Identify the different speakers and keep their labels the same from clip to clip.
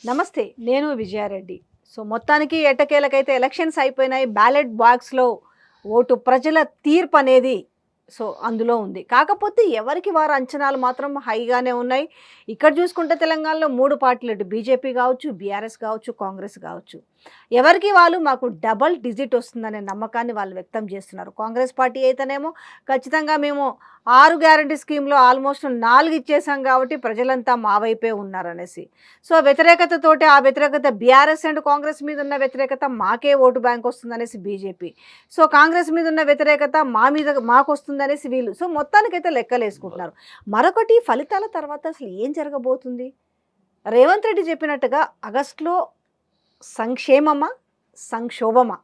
Speaker 1: నమస్తే. నేను విజయారెడ్డి. సో, మొత్తానికి ఎట్టకేలకైతే ఎలక్షన్స్ అయిపోయినాయి. బ్యాలెట్ బాక్స్‌లో ఓటు ప్రజల తీర్పనేది అందులో ఉంది. కాకపోతే ఎవరికి వారు అంచనాలు మాత్రం హైగానే ఉన్నాయి. ఇక్కడ చూసుకుంటే తెలంగాణలో 3 పార్టీలు ఇటు బీజేపీ గావచ్చు, బీఆర్ఎస్ గావచ్చు, కాంగ్రెస్ గావచ్చు. ఎవరికి వాళ్ళు మాకు డబుల్ డిజిట్ వస్తుందనే నమ్మకాన్ని వాళ్ళు వ్యక్తం చేస్తున్నారు. కాంగ్రెస్ పార్టీ అయితేనేమో ఖచ్చితంగా మేము 6 గ్యారంటీ స్కీమ్‌లో ఆల్మోస్ట్ 4 ఇచ్చేసాం కాబట్టి ప్రజలంతా మా వైపే ఉన్నారనేసి. సో, వ్యతిరేకతతోటి ఆ వ్యతిరేకత బీఆర్ఎస్ అండ్ కాంగ్రెస్ మీద ఉన్న వ్యతిరేకత మాకే ఓటు బ్యాంక్ వస్తుందనేసి బీజేపీ. సో, కాంగ్రెస్ మీద ఉన్న వ్యతిరేకత మా మీద మాకొస్తుందనేసి వీళ్ళు. సో, మొత్తానికైతే లెక్కలేసుకుంటున్నారు. మరొకటి ఫలితాల తర్వాత అసలు ఏం జరగబోతుంది? రేవంత్ రెడ్డి చెప్పినట్టుగా ఆగస్టులో సంక్షేమమా? సంక్షోభమా?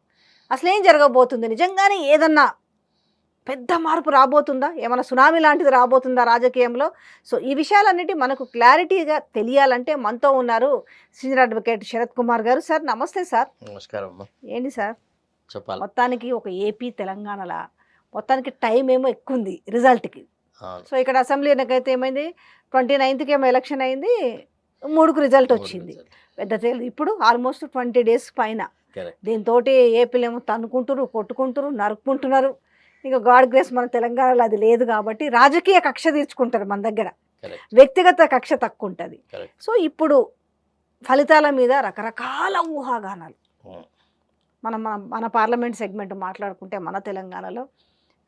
Speaker 1: అసలేం జరగబోతుంది? నిజంగానే ఏదన్నా పెద్ద మార్పు రాబోతుందా? ఏమన్నా సునామీ లాంటిది రాబోతుందా రాజకీయంలో? సో, ఈ విషయాలన్నిటి మనకు క్లారిటీగా తెలియాలంటే మనతో ఉన్నారు సీనియర్ అడ్వకేట్ శరత్ కుమార్ గారు. సార్ నమస్తే సార్.
Speaker 2: నమస్కారం అమ్మా.
Speaker 1: ఏంటి సార్?
Speaker 2: చెప్పాలి.
Speaker 1: మొత్తానికి ఒక ఏపీ, తెలంగాణలా మొత్తానికి టైం ఏమో ఎక్కువుంది రిజల్ట్‌కి.
Speaker 2: అవును.
Speaker 1: సో, ఇక్కడ అసెంబ్లీ ఎన్నికైతే ఏమైంది 29కి ఏమో ఎలక్షన్ అయింది. 3కు రిజల్ట్
Speaker 2: 3
Speaker 1: వచ్చింది.
Speaker 2: రిజల్ట్.
Speaker 1: పెద్ద ఇప్పుడు ఆల్మోస్ట్ 20 డేస్ పైన.
Speaker 2: కరెక్ట్.
Speaker 1: దీంతోటి ఏపీలేమో తన్నుకుంటురు, కొట్టుకుంటురు, నరుక్కుంటున్నారు. ఇక గాడ్ గ్రేస్ మన తెలంగాణలో అది లేదు కాబట్టి రాజకీయ కక్ష తీర్చుకుంటారు మన దగ్గర.
Speaker 2: కరెక్ట్.
Speaker 1: వ్యక్తిగత కక్ష తక్కువుంటది.
Speaker 2: కరెక్ట్.
Speaker 1: సో, ఇప్పుడు ఫలితాల మీద రకరకాల ఊహాగానాలు.
Speaker 2: అవును.
Speaker 1: మనం మన మన పార్లమెంట్ సెగ్మెంట్ మాట్లాడుకుంటే మన తెలంగాణలో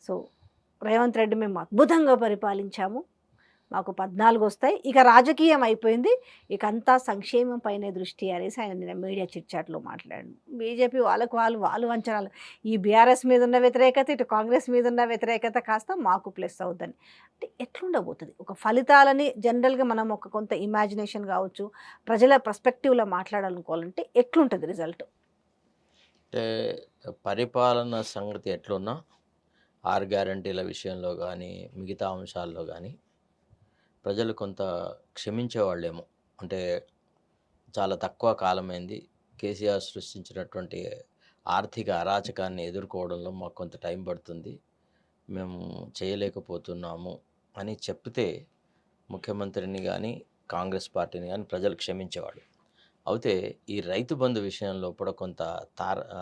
Speaker 1: సో, రేవంత్ రెడ్డి మేము అద్భుతంగా పరిపాలించాము. మాకు 14 వస్తాయి. ఇక రాజకీయం అయిపోయింది. ఇక అంతా సంక్షేమం పైనే దృష్టి అనేసి ఆయన నిన్న మీడియా చిట్‌చాట్‌లో మాట్లాడాడు. బీజేపీ వాళ్ళకి వాళ్ళు అంచనాలు. ఈ బీఆర్ఎస్ మీద ఉన్న వ్యతిరేకత, ఇటు కాంగ్రెస్ మీద ఉన్న వ్యతిరేకత కాస్త మాకు ప్లస్ అవుద్దని. అంటే ఎట్లుండబోతది? ఒక ఫలితాలని జనరల్‌గా మనం ఒక కొంత ఇమాజినేషన్ కావచ్చు, ప్రజల పర్స్పెక్టివ్‌లో మాట్లాడాలనుకోవాలంటే ఎట్లుంటది రిజల్ట్?
Speaker 2: అంటే పరిపాలన సంగతి ఎట్లున్నా 6 గ్యారంటీల విషయంలో కానీ మిగతా అంశాల్లో కానీ ప్రజలు కొంత క్షమించేవాళ్ళేమో. అంటే చాలా తక్కువ కాలమైంది కేసీఆర్ సృష్టించినటువంటి ఆర్థిక అరాచకాన్ని ఎదుర్కోవడంలో మాకు కొంత టైం పడుతుంది, మేము చేయలేకపోతున్నాము అని చెప్తే ముఖ్యమంత్రిని కానీ కాంగ్రెస్ పార్టీని కానీ ప్రజలు క్షమించేవాళ్ళు. అయితే ఈ రైతు బంధు విషయంలో కూడా కొంత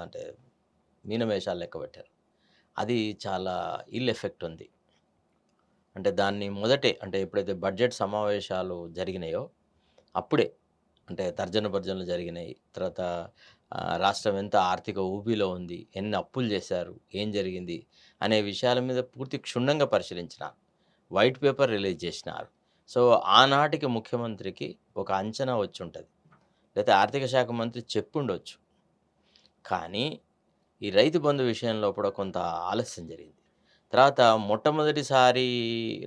Speaker 2: అంటే మీనమేషాలు లెక్క పెట్టారు. అది చాలా ఇల్ ఎఫెక్ట్ ఉంది. అంటే దాన్ని మొదటే అంటే ఎప్పుడైతే బడ్జెట్ సమావేశాలు జరిగినాయో అప్పుడే అంటే తర్జన భర్జనలు జరిగినాయి. తర్వాత రాష్ట్రం ఎంత ఆర్థిక ఊబిలో ఉంది, ఎన్ని అప్పులు చేశారు, ఏం జరిగింది అనే విషయాల మీద పూర్తి క్షుణ్ణంగా పరిశీలించినారు. వైట్ పేపర్ రిలీజ్ చేసినారు. సో, ఆనాటికి ముఖ్యమంత్రికి ఒక అంచనా వచ్చి ఉంటుంది, లేకపోతే ఆర్థిక శాఖ మంత్రి చెప్పుండొచ్చు. కానీ ఈ రైతు బంధు విషయంలో కూడా కొంత ఆలస్యం జరిగింది. తర్వాత మొట్టమొదటిసారి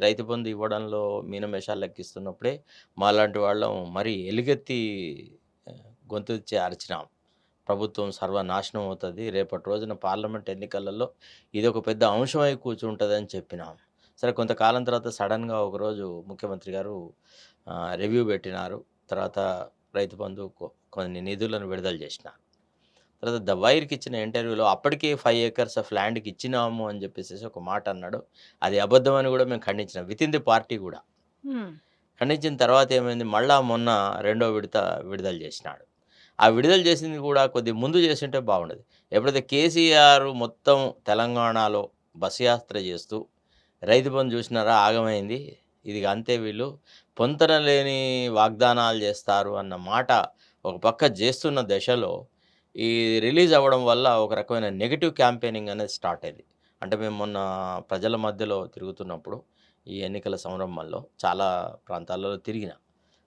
Speaker 2: రైతు బంధు ఇవ్వడంలో మీనమేషాలు లెక్కిస్తున్నప్పుడే మాలాంటి వాళ్ళం మరీ ఎలుగెత్తి గొంతెత్తి అరిచినాం. ప్రభుత్వం సర్వనాశనం అవుతుంది, రేపటి రోజున పార్లమెంట్ ఎన్నికలలో ఇది ఒక పెద్ద అంశమై కూర్చుంటుందని చెప్పినాం. సరే, కొంతకాలం తర్వాత సడన్గా ఒకరోజు ముఖ్యమంత్రి గారు రివ్యూ పెట్టినారు. తర్వాత రైతు బంధు కొన్ని నిధులను విడుదల చేసినారు. తర్వాత ద వైర్‌కి ఇచ్చిన ఇంటర్వ్యూలో అప్పటికే 5 ఎకర్స్ ఆఫ్ ల్యాండ్‌కి ఇచ్చినాము అని చెప్పేసేసి ఒక మాట అన్నాడు. అది అబద్ధం అని కూడా మేము ఖండించినాం. వితిన్ ది పార్టీ కూడా. ఖండించిన తర్వాత ఏమైంది, మళ్ళా మొన్న రెండో విడత విడుదల చేసినాడు. ఆ విడుదల చేసింది కూడా కొద్దిగా ముందు చేసుంటే బాగుండేది. ఎప్పుడైతే కేసీఆర్ మొత్తం తెలంగాణలో బస్ యాత్ర చేస్తూ రైతు బంధు చూసినారా ఆగమైంది, ఇది అంతే, వీళ్ళు పొంతన లేని వాగ్దానాలు చేస్తారు అన్న మాట ఒక పక్క చేస్తున్న దశలో ఈ రిలీజ్ అవ్వడం వల్ల ఒక రకమైన నెగెటివ్ క్యాంపెయినింగ్ అనేది స్టార్ట్ అయింది. అంటే మేము మొన్న ప్రజల మధ్యలో తిరుగుతున్నప్పుడు ఈ ఎన్నికల సంరంభంలో చాలా ప్రాంతాలలో తిరిగిన.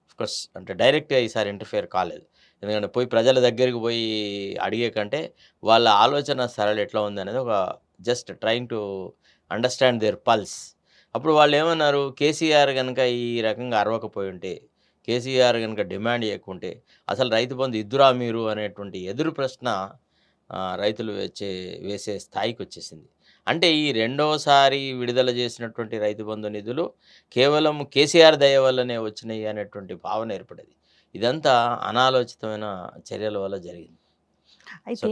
Speaker 2: ఆఫ్‌కోర్స్ అంటే డైరెక్ట్‌గా ఈసారి ఇంటర్ఫియర్ కాలేదు. ఎందుకంటే పోయి ప్రజల దగ్గరికి పోయి అడిగే కంటే వాళ్ళ ఆలోచన సరళి ఎట్లా ఉందనేది ఒక just trying to understand their pulse. అప్పుడు వాళ్ళేమన్నారు, కేసీఆర్ గనక ఈ రకంగా అరవకపోయి ఉంటే, కేసీఆర్ గనక డిమాండ్ చేయకుంటే అసలు రైతు బంధు ఇద్దురా మీరు అనేటువంటి ఎదురు ప్రశ్న రైతులు వేసే స్థాయికొచ్చేసింది. అంటే ఈ రెండోసారి విడుదల చేసినటువంటి రైతు బంధు నిధులు కేవలం కేసీఆర్ దయ వల్లనే వచ్చినాయి అనేటువంటి భావన ఏర్పడేది. ఇదంతా అనాలోచితమైన చర్యల వల్ల జరిగింది. సో,
Speaker 1: అయితే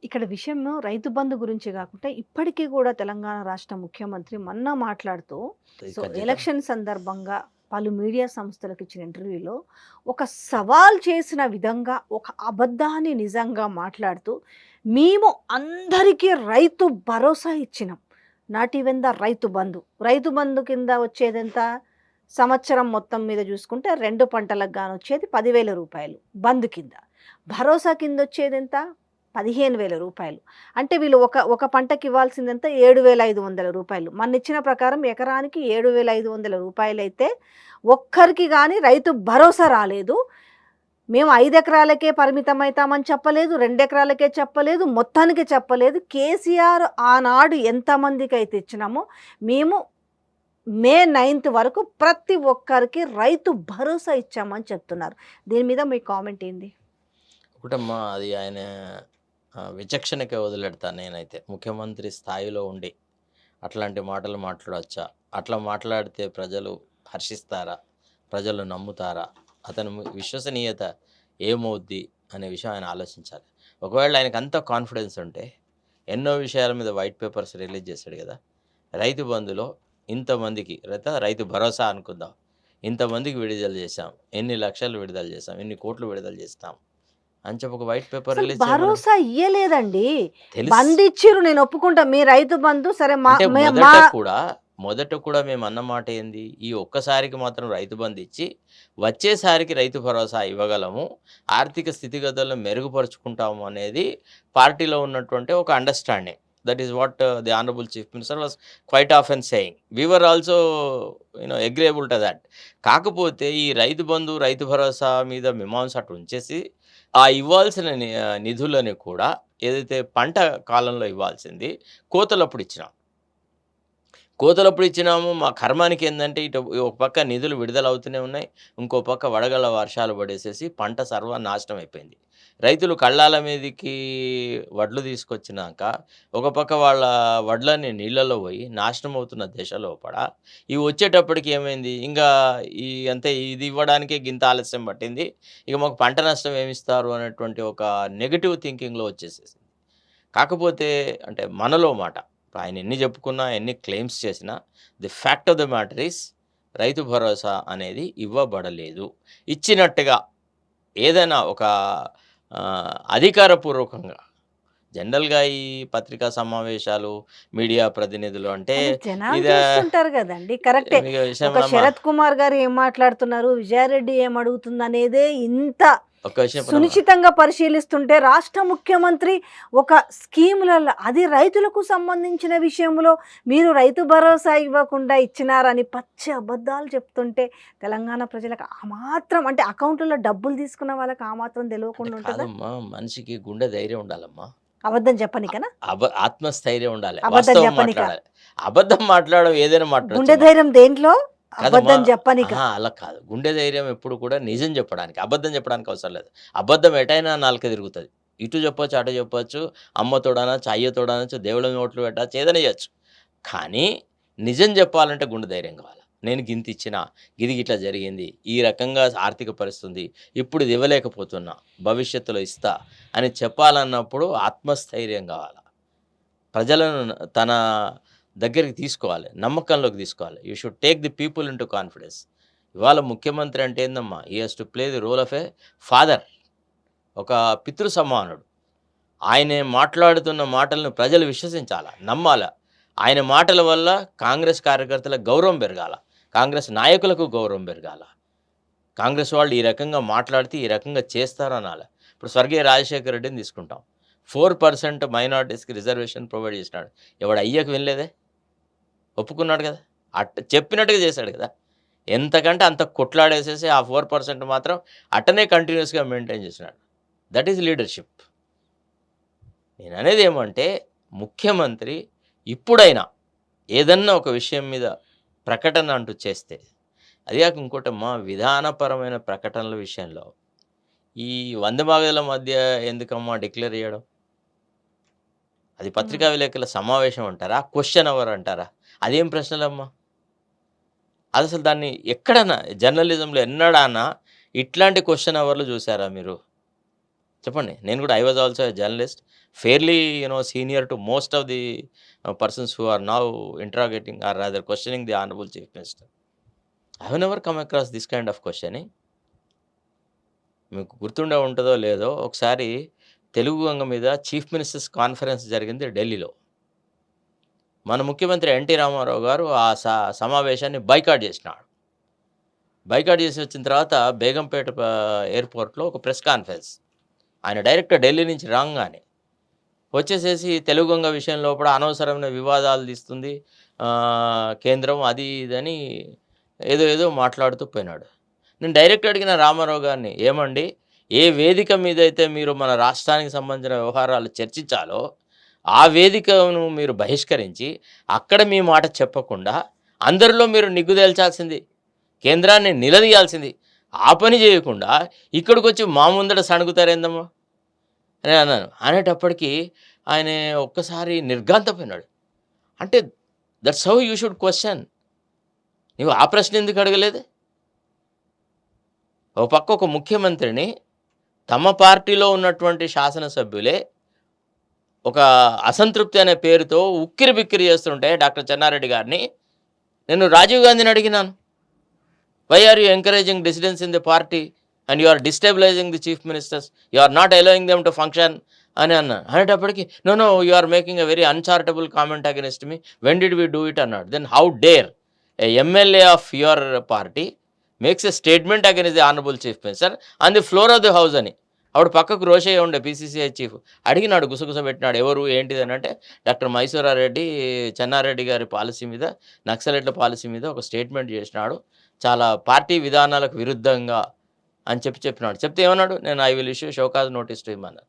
Speaker 1: ఇక్కడ విషయం రైతు బంధు గురించి కాకుండా ఇప్పటికీ కూడా తెలంగాణ రాష్ట్ర ముఖ్యమంత్రి మొన్న మాట్లాడుతూ సో
Speaker 2: ఖచ్చితంగా.
Speaker 1: ఎలక్షన్ సందర్భంగా పలు మీడియా సంస్థలకు ఇచ్చిన ఇంటర్వ్యూలో ఒక సవాల్ చేసిన విధంగా ఒక అబద్ధాన్ని నిజంగా మాట్లాడుతూ మేము అందరికీ రైతు భరోసా ఇచ్చినాం, not even the Rythu Bandhu కింద వచ్చేదెంత, సంవత్సరం మొత్తం మీద చూసుకుంటే 2 పంటలకు గాను వచ్చేది 10,000 రూపాయలు బంధు కింద, భరోసా కింద వచ్చేదెంత 15,000 రూపాయలు. అంటే వీళ్ళు ఒక పంటకి ఇవ్వాల్సిందంతా 7,500 రూపాయలు. మన ఇచ్చిన ప్రకారం ఎకరానికి 7,500 రూపాయలు అయితే ఒక్కరికి కానీ రైతు భరోసా రాలేదు. మేము 5 ఎకరాలకే పరిమితం అవుతామని చెప్పలేదు, 2 ఎకరాలకే చెప్పలేదు, మొత్తానికి చెప్పలేదు. కేసీఆర్ ఆనాడు ఎంతమందికి అయితే ఇచ్చినామో మేము మే 9th వరకు ప్రతి ఒక్కరికి రైతు భరోసా ఇచ్చామని చెప్తున్నారు. దీని మీద మీ కామెంట్ ఏంది?
Speaker 2: ఒకటమ్మా, అది ఆయన విచక్షణకే వదిలేడతాను నేనైతే. ముఖ్యమంత్రి స్థాయిలో ఉండి అట్లాంటి మాటలు మాట్లాడవచ్చా? అట్లా మాట్లాడితే ప్రజలు హర్షిస్తారా? ప్రజలు నమ్ముతారా? అతని విశ్వసనీయత ఏమవుద్ది అనే విషయం ఆయన ఆలోచించాలి. ఒకవేళ ఆయనకు అంత కాన్ఫిడెన్స్ ఉంటే ఎన్నో విషయాల మీద వైట్ పేపర్స్ రిలీజ్ చేశాడు కదా. రైతు బంధులో ఇంతమందికి రైతు భరోసా అనుకుందాం, ఇంతమందికి విడుదల చేశాం, ఎన్ని లక్షలు విడుదల చేశాం, ఎన్ని కోట్లు విడుదల చేస్తాం అని చెప్పి ఒక వైట్ పేపర్
Speaker 1: అసలు
Speaker 2: రిలీజ్
Speaker 1: భరోసా ఇయ్యలేదండి.
Speaker 2: తెలుసు.
Speaker 1: బంధు ఇచ్చిర్రు, నేను ఒప్పుకుంటా. మీ రైతు బంధు సరే,
Speaker 2: అంటే మొదట కూడా మేము అన్న మాట ఏంది, ఈ ఒక్కసారికి మాత్రం రైతు బంధు ఇచ్చి వచ్చేసారికి రైతు భరోసా ఇవ్వగలము, ఆర్థిక స్థితిగతులను మెరుగుపరుచుకుంటాము అనేది పార్టీలో ఉన్నటువంటి ఒక understanding. That is what the honourable chief minister was quite often saying. We were also agreeable to that. కాకపోతే ఈ రైతు బంధు రైతు భరోసా మీద మీమాంస అటు ఉంచేసి ఆ ఇవ్వాల్సిన నిధులని కూడా ఏదైతే పంట కాలంలో ఇవ్వాల్సింది కోతలప్పుడు ఇచ్చినాము. మా కర్మానికి ఏంటంటే ఇటు ఒక పక్క నిధులు విడుదల అవుతూనే ఉన్నాయి, ఇంకో పక్క వడగళ్ళ వర్షాలు పడేసేసి పంట సర్వనాశనం అయిపోయింది. రైతులు కళ్ళాల మీదకి వడ్లు తీసుకొచ్చినాక ఒక పక్క వాళ్ళ వడ్లని నీళ్ళలో పోయి నాశనం అవుతున్న దశలో పడా ఇవి వచ్చేటప్పటికి ఏమైంది, ఇంకా ఇది ఇవ్వడానికే గింత ఆలస్యం పట్టింది, ఇక మాకు పంట నష్టం ఏమిస్తారు అనేటువంటి ఒక నెగిటివ్ థింకింగ్లో వచ్చేసేసింది. కాకపోతే అంటే మనలో మాట, ఆయన ఎన్ని చెప్పుకున్నా ఎన్ని క్లెయిమ్స్ చేసినా the fact of the matter is Rythu Bharosa అనేది ఇవ్వబడలేదు. ఇచ్చినట్టుగా ఏదైనా ఒక అధికారపూర్వకంగా జనరల్గా ఈ పత్రికా సమావేశాలు మీడియా ప్రతినిధులు అంటే
Speaker 1: జనాలు కదండి. కరెక్టే. శరత్ కుమార్ గారు ఏం మాట్లాడుతున్నారు, విజయారెడ్డి ఏం అడుగుతుంది అనేదే ఇంత సునిశ్చితంగా పరిశీలిస్తుంటే రాష్ట్ర ముఖ్యమంత్రి ఒక స్కీములలో అది రైతులకు సంబంధించిన విషయంలో మీరు రైతు భరోసా ఇవ్వకుండా ఇచ్చినారని పచ్చి అబద్ధాలు చెప్తుంటే తెలంగాణ ప్రజలకు ఆ మాత్రం, అంటే అకౌంట్లో డబ్బులు తీసుకున్న వాళ్ళకి ఆ మాత్రం తెలియకుండా ఉంటుందా?
Speaker 2: మనిషికి గుండె ధైర్యం ఉండాలమ్మా.
Speaker 1: అబద్ధం చెప్పనికనా?
Speaker 2: ఆత్మస్థైర్యం ఉండాలి.
Speaker 1: అబద్ధం చెప్పనిక.
Speaker 2: అబద్ధం మాట్లాడడం ఏదైనా మాట్లాడు.
Speaker 1: గుండె ధైర్యం దేంట్లో? అబద్ధం చెప్పనిక.
Speaker 2: అలా కాదు. గుండె ధైర్యం ఎప్పుడు కూడా నిజం చెప్పడానికి, అబద్ధం చెప్పడానికి అవసరం లేదు. అబద్ధం ఎటైనా నాలుక తిరుగుతుంది. ఇటు చెప్పొచ్చు, అటు చెప్పొచ్చు, అమ్మ తోడనొచ్చు, అయ్య తోడనొచ్చు, దేవుళ్ళ నోట్లు పెట్టచ్చు, ఏదైనా చేయొచ్చు. కానీ నిజం చెప్పాలంటే గుండె ధైర్యం కావాలి. నేను గింత ఇచ్చిన, గిది ఇట్లా జరిగింది, ఈ రకంగా ఆర్థిక పరిస్థితి, ఇప్పుడు ఇది ఇవ్వలేకపోతున్నా, భవిష్యత్తులో ఇస్తా అని చెప్పాలన్నప్పుడు ఆత్మస్థైర్యం కావాలి. ప్రజలను తన దగ్గరికి తీసుకోవాలి, నమ్మకంలోకి తీసుకోవాలి. You should take the people into confidence. ఇవాళ ముఖ్యమంత్రి అంటే ఏందమ్మా, he has to play the role of a father, ఒక పితృ సమానుడు. ఆయన మాట్లాడుతున్న మాటలను ప్రజలు విశ్వసించాలా, నమ్మాలా. ఆయన మాటల వల్ల కాంగ్రెస్ కార్యకర్తలకు గౌరవం పెరగాల, కాంగ్రెస్ నాయకులకు గౌరవం పెరగాల. కాంగ్రెస్ వాళ్ళు ఈ రకంగా మాట్లాడితే ఈ రకంగా చేస్తారు అనాలి. ఇప్పుడు స్వర్గీయ రాజశేఖర రెడ్డిని తీసుకుంటాం, 4% మైనారిటీస్కి రిజర్వేషన్ ప్రొవైడ్ చేసినాడు. ఎవడు అయ్యకు వినలేదే, ఒప్పుకున్నాడు కదా, చెప్పినట్టుగా చేశాడు కదా. ఎంతకంటే అంత కొట్లాడేసేసి ఆ 4% మాత్రం అట్టనే కంటిన్యూస్గా మెయింటైన్ చేసినాడు. That is leadership. నేను అనేది ఏమంటే, ముఖ్యమంత్రి ఇప్పుడైనా ఏదన్నా ఒక విషయం మీద ప్రకటన అంటూ చేస్తే, అది కాక ఇంకోటమ్మా, విధానపరమైన ప్రకటనల విషయంలో ఈ 100 భాగాల మధ్య ఎందుకమ్మా డిక్లేర్ చేయడం? అది పత్రికా విలేకరుల సమావేశం అంటారా, క్వశ్చన్ అవర్ అంటారా? అదేం ప్రశ్నలమ్మా? అది అసలు దాన్ని ఎక్కడన్నా జర్నలిజంలో ఎన్నడానా ఇట్లాంటి క్వశ్చన్ అవర్లు చూసారా మీరు? చెప్పండి. నేను కూడా I was also a journalist, fairly senior to most of the persons who are now interrogating or rather questioning the honourable chief minister. I have never come across this kind of question. మీకు గుర్తుండే ఉంటదో లేదో ఒకసారి తెలుగు గంగ మీద chief ministers conference జరిగింది ఢిల్లీలో. మన ముఖ్యమంత్రి ఎన్టీ రామారావు గారు ఆ సమావేశాన్ని బైకాట్ చేసినాడు. బైకాట్ చేసి వచ్చిన తర్వాత బేగంపేట ఎయిర్పోర్ట్‌లో ఒక ప్రెస్ కాన్ఫరెన్స్. ఆయన డైరెక్ట్ ఢిల్లీ నుంచి రాంగానే వచ్చేసేసి తెలుగు గంగ విషయం లోపల అనవసరమైన వివాదాలు తీస్తుంది కేంద్రం అది ఇదని ఏదో మాట్లాడుతూ పోయినాడు. నేను డైరెక్ట్ అడిగిన రామారావు గారిని, ఏమండి ఏ వేదిక మీద అయితే మీరు మన రాష్ట్రానికి సంబంధించిన వ్యవహారాలు చర్చించాలో ఆ వేదికను మీరు బహిష్కరించి అక్కడ మీ మాట చెప్పకుండా అందరిలో మీరు నిగ్గు తేల్చాల్సింది, కేంద్రాన్ని నిలదీయాల్సింది, ఆ పని చేయకుండా ఇక్కడికి వచ్చి మా ముందట సణుగుతారేందమ్మా అని అన్నాను. అనేటప్పటికీ ఆయన ఒక్కసారి నిర్ఘాంతపోయినాడు. అంటే that's how you should question. నువ్వు ఆ ప్రశ్న ఎందుకు అడగలేదు? ఒక పక్క ఒక ముఖ్యమంత్రిని తమ పార్టీలో ఉన్నటువంటి శాసనసభ్యులే ఒక అసంతృప్తి అనే పేరుతో ఉక్కిరి బిక్కిరి చేస్తుంటే డాక్టర్ చెన్నారెడ్డి గారిని నేను రాజీవ్ గాంధీని అడిగినాను, why are you encouraging dissidence in the party and you are destabilising the chief ministers, you are not allowing them to function అని అన్నాను. అనేటప్పటికి no you are making a very uncharitable comment against me, when did we do it అన్నాడు. Then how dare a MLA of your party makes a statement against the honourable chief minister on the floor of the house అని. ఆవిడ పక్కకు రోషయ్య ఉండే పీసీసీఐ chief అడిగినాడు, గుసగుస పెట్టినాడు, ఎవరు ఏంటిది అని అంటే డాక్టర్ మైసూరారెడ్డి చెన్నారెడ్డి గారి పాలసీ మీద, నక్సలెట్ల పాలసీ మీద ఒక స్టేట్మెంట్ చేసినాడు చాలా పార్టీ విధానాలకు విరుద్ధంగా అని చెప్పినాడు. చెప్తే ఏమన్నాడు, నేను I will issue show cause notice to him అన్నారు.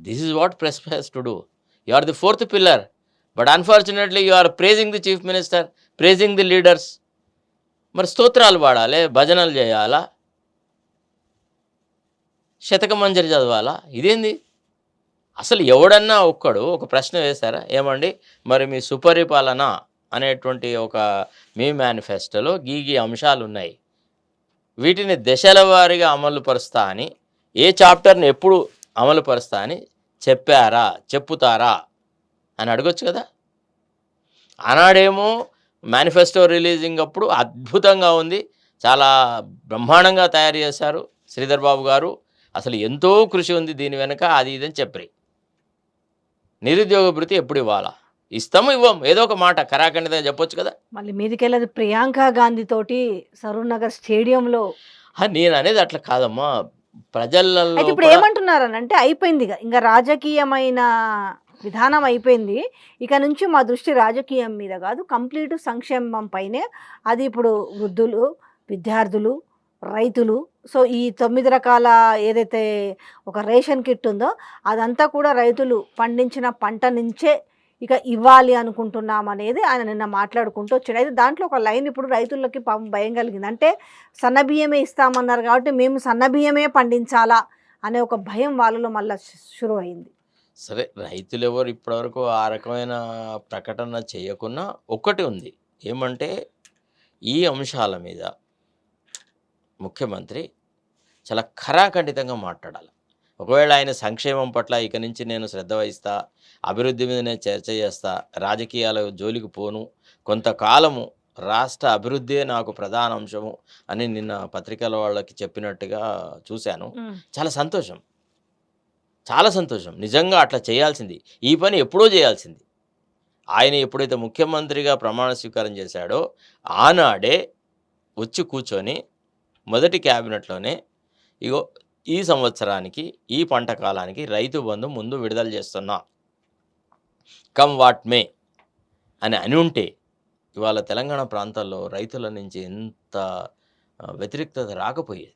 Speaker 2: This is what press has to do. You are the fourth pillar, but unfortunately you are praising the chief minister, praising the leaders. మరి స్తోత్రాలు పాడాలి, భజనలు చేయాలా, శతకమంజరి చదవాలా? ఇదేంది అసలు? ఎవడన్నా ఒక్కడు ఒక ప్రశ్న వేశారా, ఏమండి మరి మీ సుపరిపాలన అనేటువంటి ఒక మీ మేనిఫెస్టోలో గీ అంశాలు ఉన్నాయి, వీటిని దశల వారీగా అమలు పరుస్తా అని, ఏ చాప్టర్ని ఎప్పుడు అమలు పరుస్తా అని చెప్పారా, చెప్పుతారా అని అడగొచ్చు కదా. ఆనాడేమో మేనిఫెస్టో రిలీజింగ్ అప్పుడు అద్భుతంగా ఉంది, చాలా బ్రహ్మాండంగా తయారు చేశారు శ్రీధర్ బాబు గారు, అసలు ఎంతో కృషి ఉంది దీని వెనుక, అది ఇదని చెప్పి. నిరుద్యోగ భృతి ఎప్పుడు ఇవ్వాలా, ఇస్తాము ఇవ్వం, ఏదో ఒక మాట కరాఖండిగా చెప్పొచ్చు కదా.
Speaker 1: మళ్ళీ మీదికెళ్ళదు ప్రియాంక గాంధీ తోటి సరూర్ నగర్ స్టేడియంలో.
Speaker 2: నేను అనేది అట్లా కాదమ్మా, ప్రజలలో
Speaker 1: అయితే ఇప్పుడు ఏమంటున్నారనంటే అయిపోయింది, ఇంకా రాజకీయమైన విధానం అయిపోయింది, ఇక నుంచి మా దృష్టి రాజకీయం మీద కాదు, కంప్లీట్ సంక్షేమం పైనే. అది ఇప్పుడు వృద్ధులు, విద్యార్థులు, రైతులు, సో ఈ 9 రకాల ఏదైతే ఒక రేషన్ కిట్ ఉందో అదంతా కూడా రైతులు పండించిన పంట నుంచే ఇక ఇవ్వాలి అనుకుంటున్నాం అనేది ఆయన నిన్న మాట్లాడుకుంటూ వచ్చాడు. అయితే దాంట్లో ఒక లైన్ ఇప్పుడు రైతులకి పాపం భయం కలిగింది. అంటే సన్నబియ్యమే ఇస్తామన్నారు కాబట్టి మేము సన్నబియ్యమే పండించాలా అనే ఒక భయం వాళ్ళలో మళ్ళీ షురు అయింది.
Speaker 2: సరే, రైతులు ఎవరు ఇప్పటివరకు ఆ రకమైన ప్రకటన చేయకున్నా ఒకటి ఉంది, ఏమంటే ఈ అంశాల మీద ముఖ్యమంత్రి చాలా ఖరాఖండితంగా మాట్లాడాలి. ఒకవేళ ఆయన సంక్షేమం పట్ల ఇక నుంచి నేను శ్రద్ధ వహిస్తా, అభివృద్ధి మీద నేను చర్చ చేస్తా, రాజకీయాల జోలికి పోను, కొంతకాలము రాష్ట్ర అభివృద్ధే నాకు ప్రధాన అంశము అని నిన్న పత్రికల వాళ్ళకి చెప్పినట్టుగా చూశాను. చాలా సంతోషం, చాలా సంతోషం. నిజంగా అట్లా చేయాల్సింది, ఈ పని ఎప్పుడో చేయాల్సింది. ఆయన ఎప్పుడైతే ముఖ్యమంత్రిగా ప్రమాణ స్వీకారం చేశాడో ఆనాడే వచ్చి కూర్చొని మొదటి క్యాబినెట్లోనే ఇగో ఈ సంవత్సరానికి ఈ పంట కాలానికి రైతు బంధు ముందు విడుదల చేస్తున్నా, కమ్ వాట్ మే అని ఉంటే ఇవాళ తెలంగాణ ప్రాంతాల్లో రైతుల నుంచి ఎంత వ్యతిరేకత రాకపోయేది.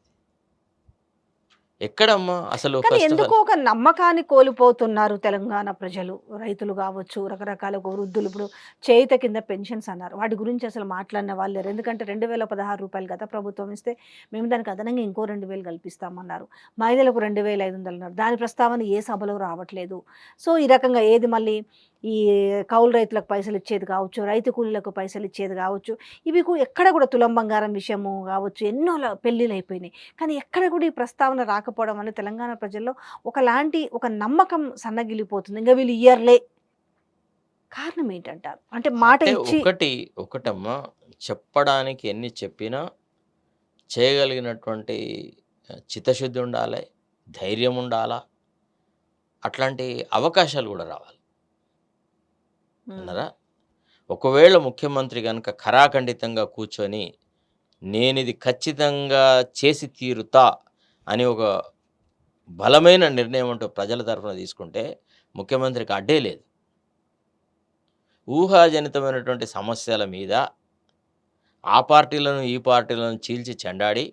Speaker 2: ఎక్కడమ్మా అసలు?
Speaker 1: కానీ ఎందుకో ఒక నమ్మకాన్ని కోల్పోతున్నారు తెలంగాణ ప్రజలు, రైతులు కావచ్చు, రకరకాల వృద్ధులు. ఇప్పుడు చేయుత కింద పెన్షన్స్ అన్నారు, వాటి గురించి అసలు మాట్లాడిన వాళ్ళు లేరు. ఎందుకంటే 2016 రూపాయలు గత ప్రభుత్వం ఇస్తే మేము దానికి అదనంగా ఇంకో 2000 కల్పిస్తామన్నారు. మహిళలకు 2500 అన్నారు, దాని ప్రస్తావన ఏ సభలో రావట్లేదు. సో ఈ రకంగా ఏది మళ్ళీ ఈ కౌలు రైతులకు పైసలు ఇచ్చేది కావచ్చు, రైతు కూలీలకు పైసలు ఇచ్చేది కావచ్చు, ఇవి ఎక్కడ కూడా తులం బంగారం విషయము కావచ్చు, ఎన్నో పెళ్ళిళ్ళు అయిపోయినాయి. కానీ ఎక్కడ కూడా ఈ ప్రస్తావన రాకపోవడం వల్ల తెలంగాణ ప్రజల్లో ఒకలాంటి ఒక నమ్మకం సన్నగిలిపోతుంది. ఇంకా వీళ్ళు ఇయర్లే కారణం ఏంటంటారు? అంటే మాట ఇచ్చి
Speaker 2: ఒకటమ్మా, చెప్పడానికి ఎన్ని చెప్పినా చేయగలిగినటువంటి చిత్తశుద్ధి ఉండాలి, ధైర్యం ఉండాలా, అట్లాంటి అవకాశాలు కూడా రావాలి. అన్నారా? ఒకవేళ ముఖ్యమంత్రి కనుక ఖరాఖండితంగా కూర్చొని నేనిది ఖచ్చితంగా చేసి తీరుతా అని ఒక బలమైన నిర్ణయం అంటూ ప్రజల తరఫున తీసుకుంటే ముఖ్యమంత్రికి అడ్డే లేదు. ఊహాజనితమైనటువంటి సమస్యల మీద ఆ పార్టీలను ఈ పార్టీలను చీల్చి చెండాడి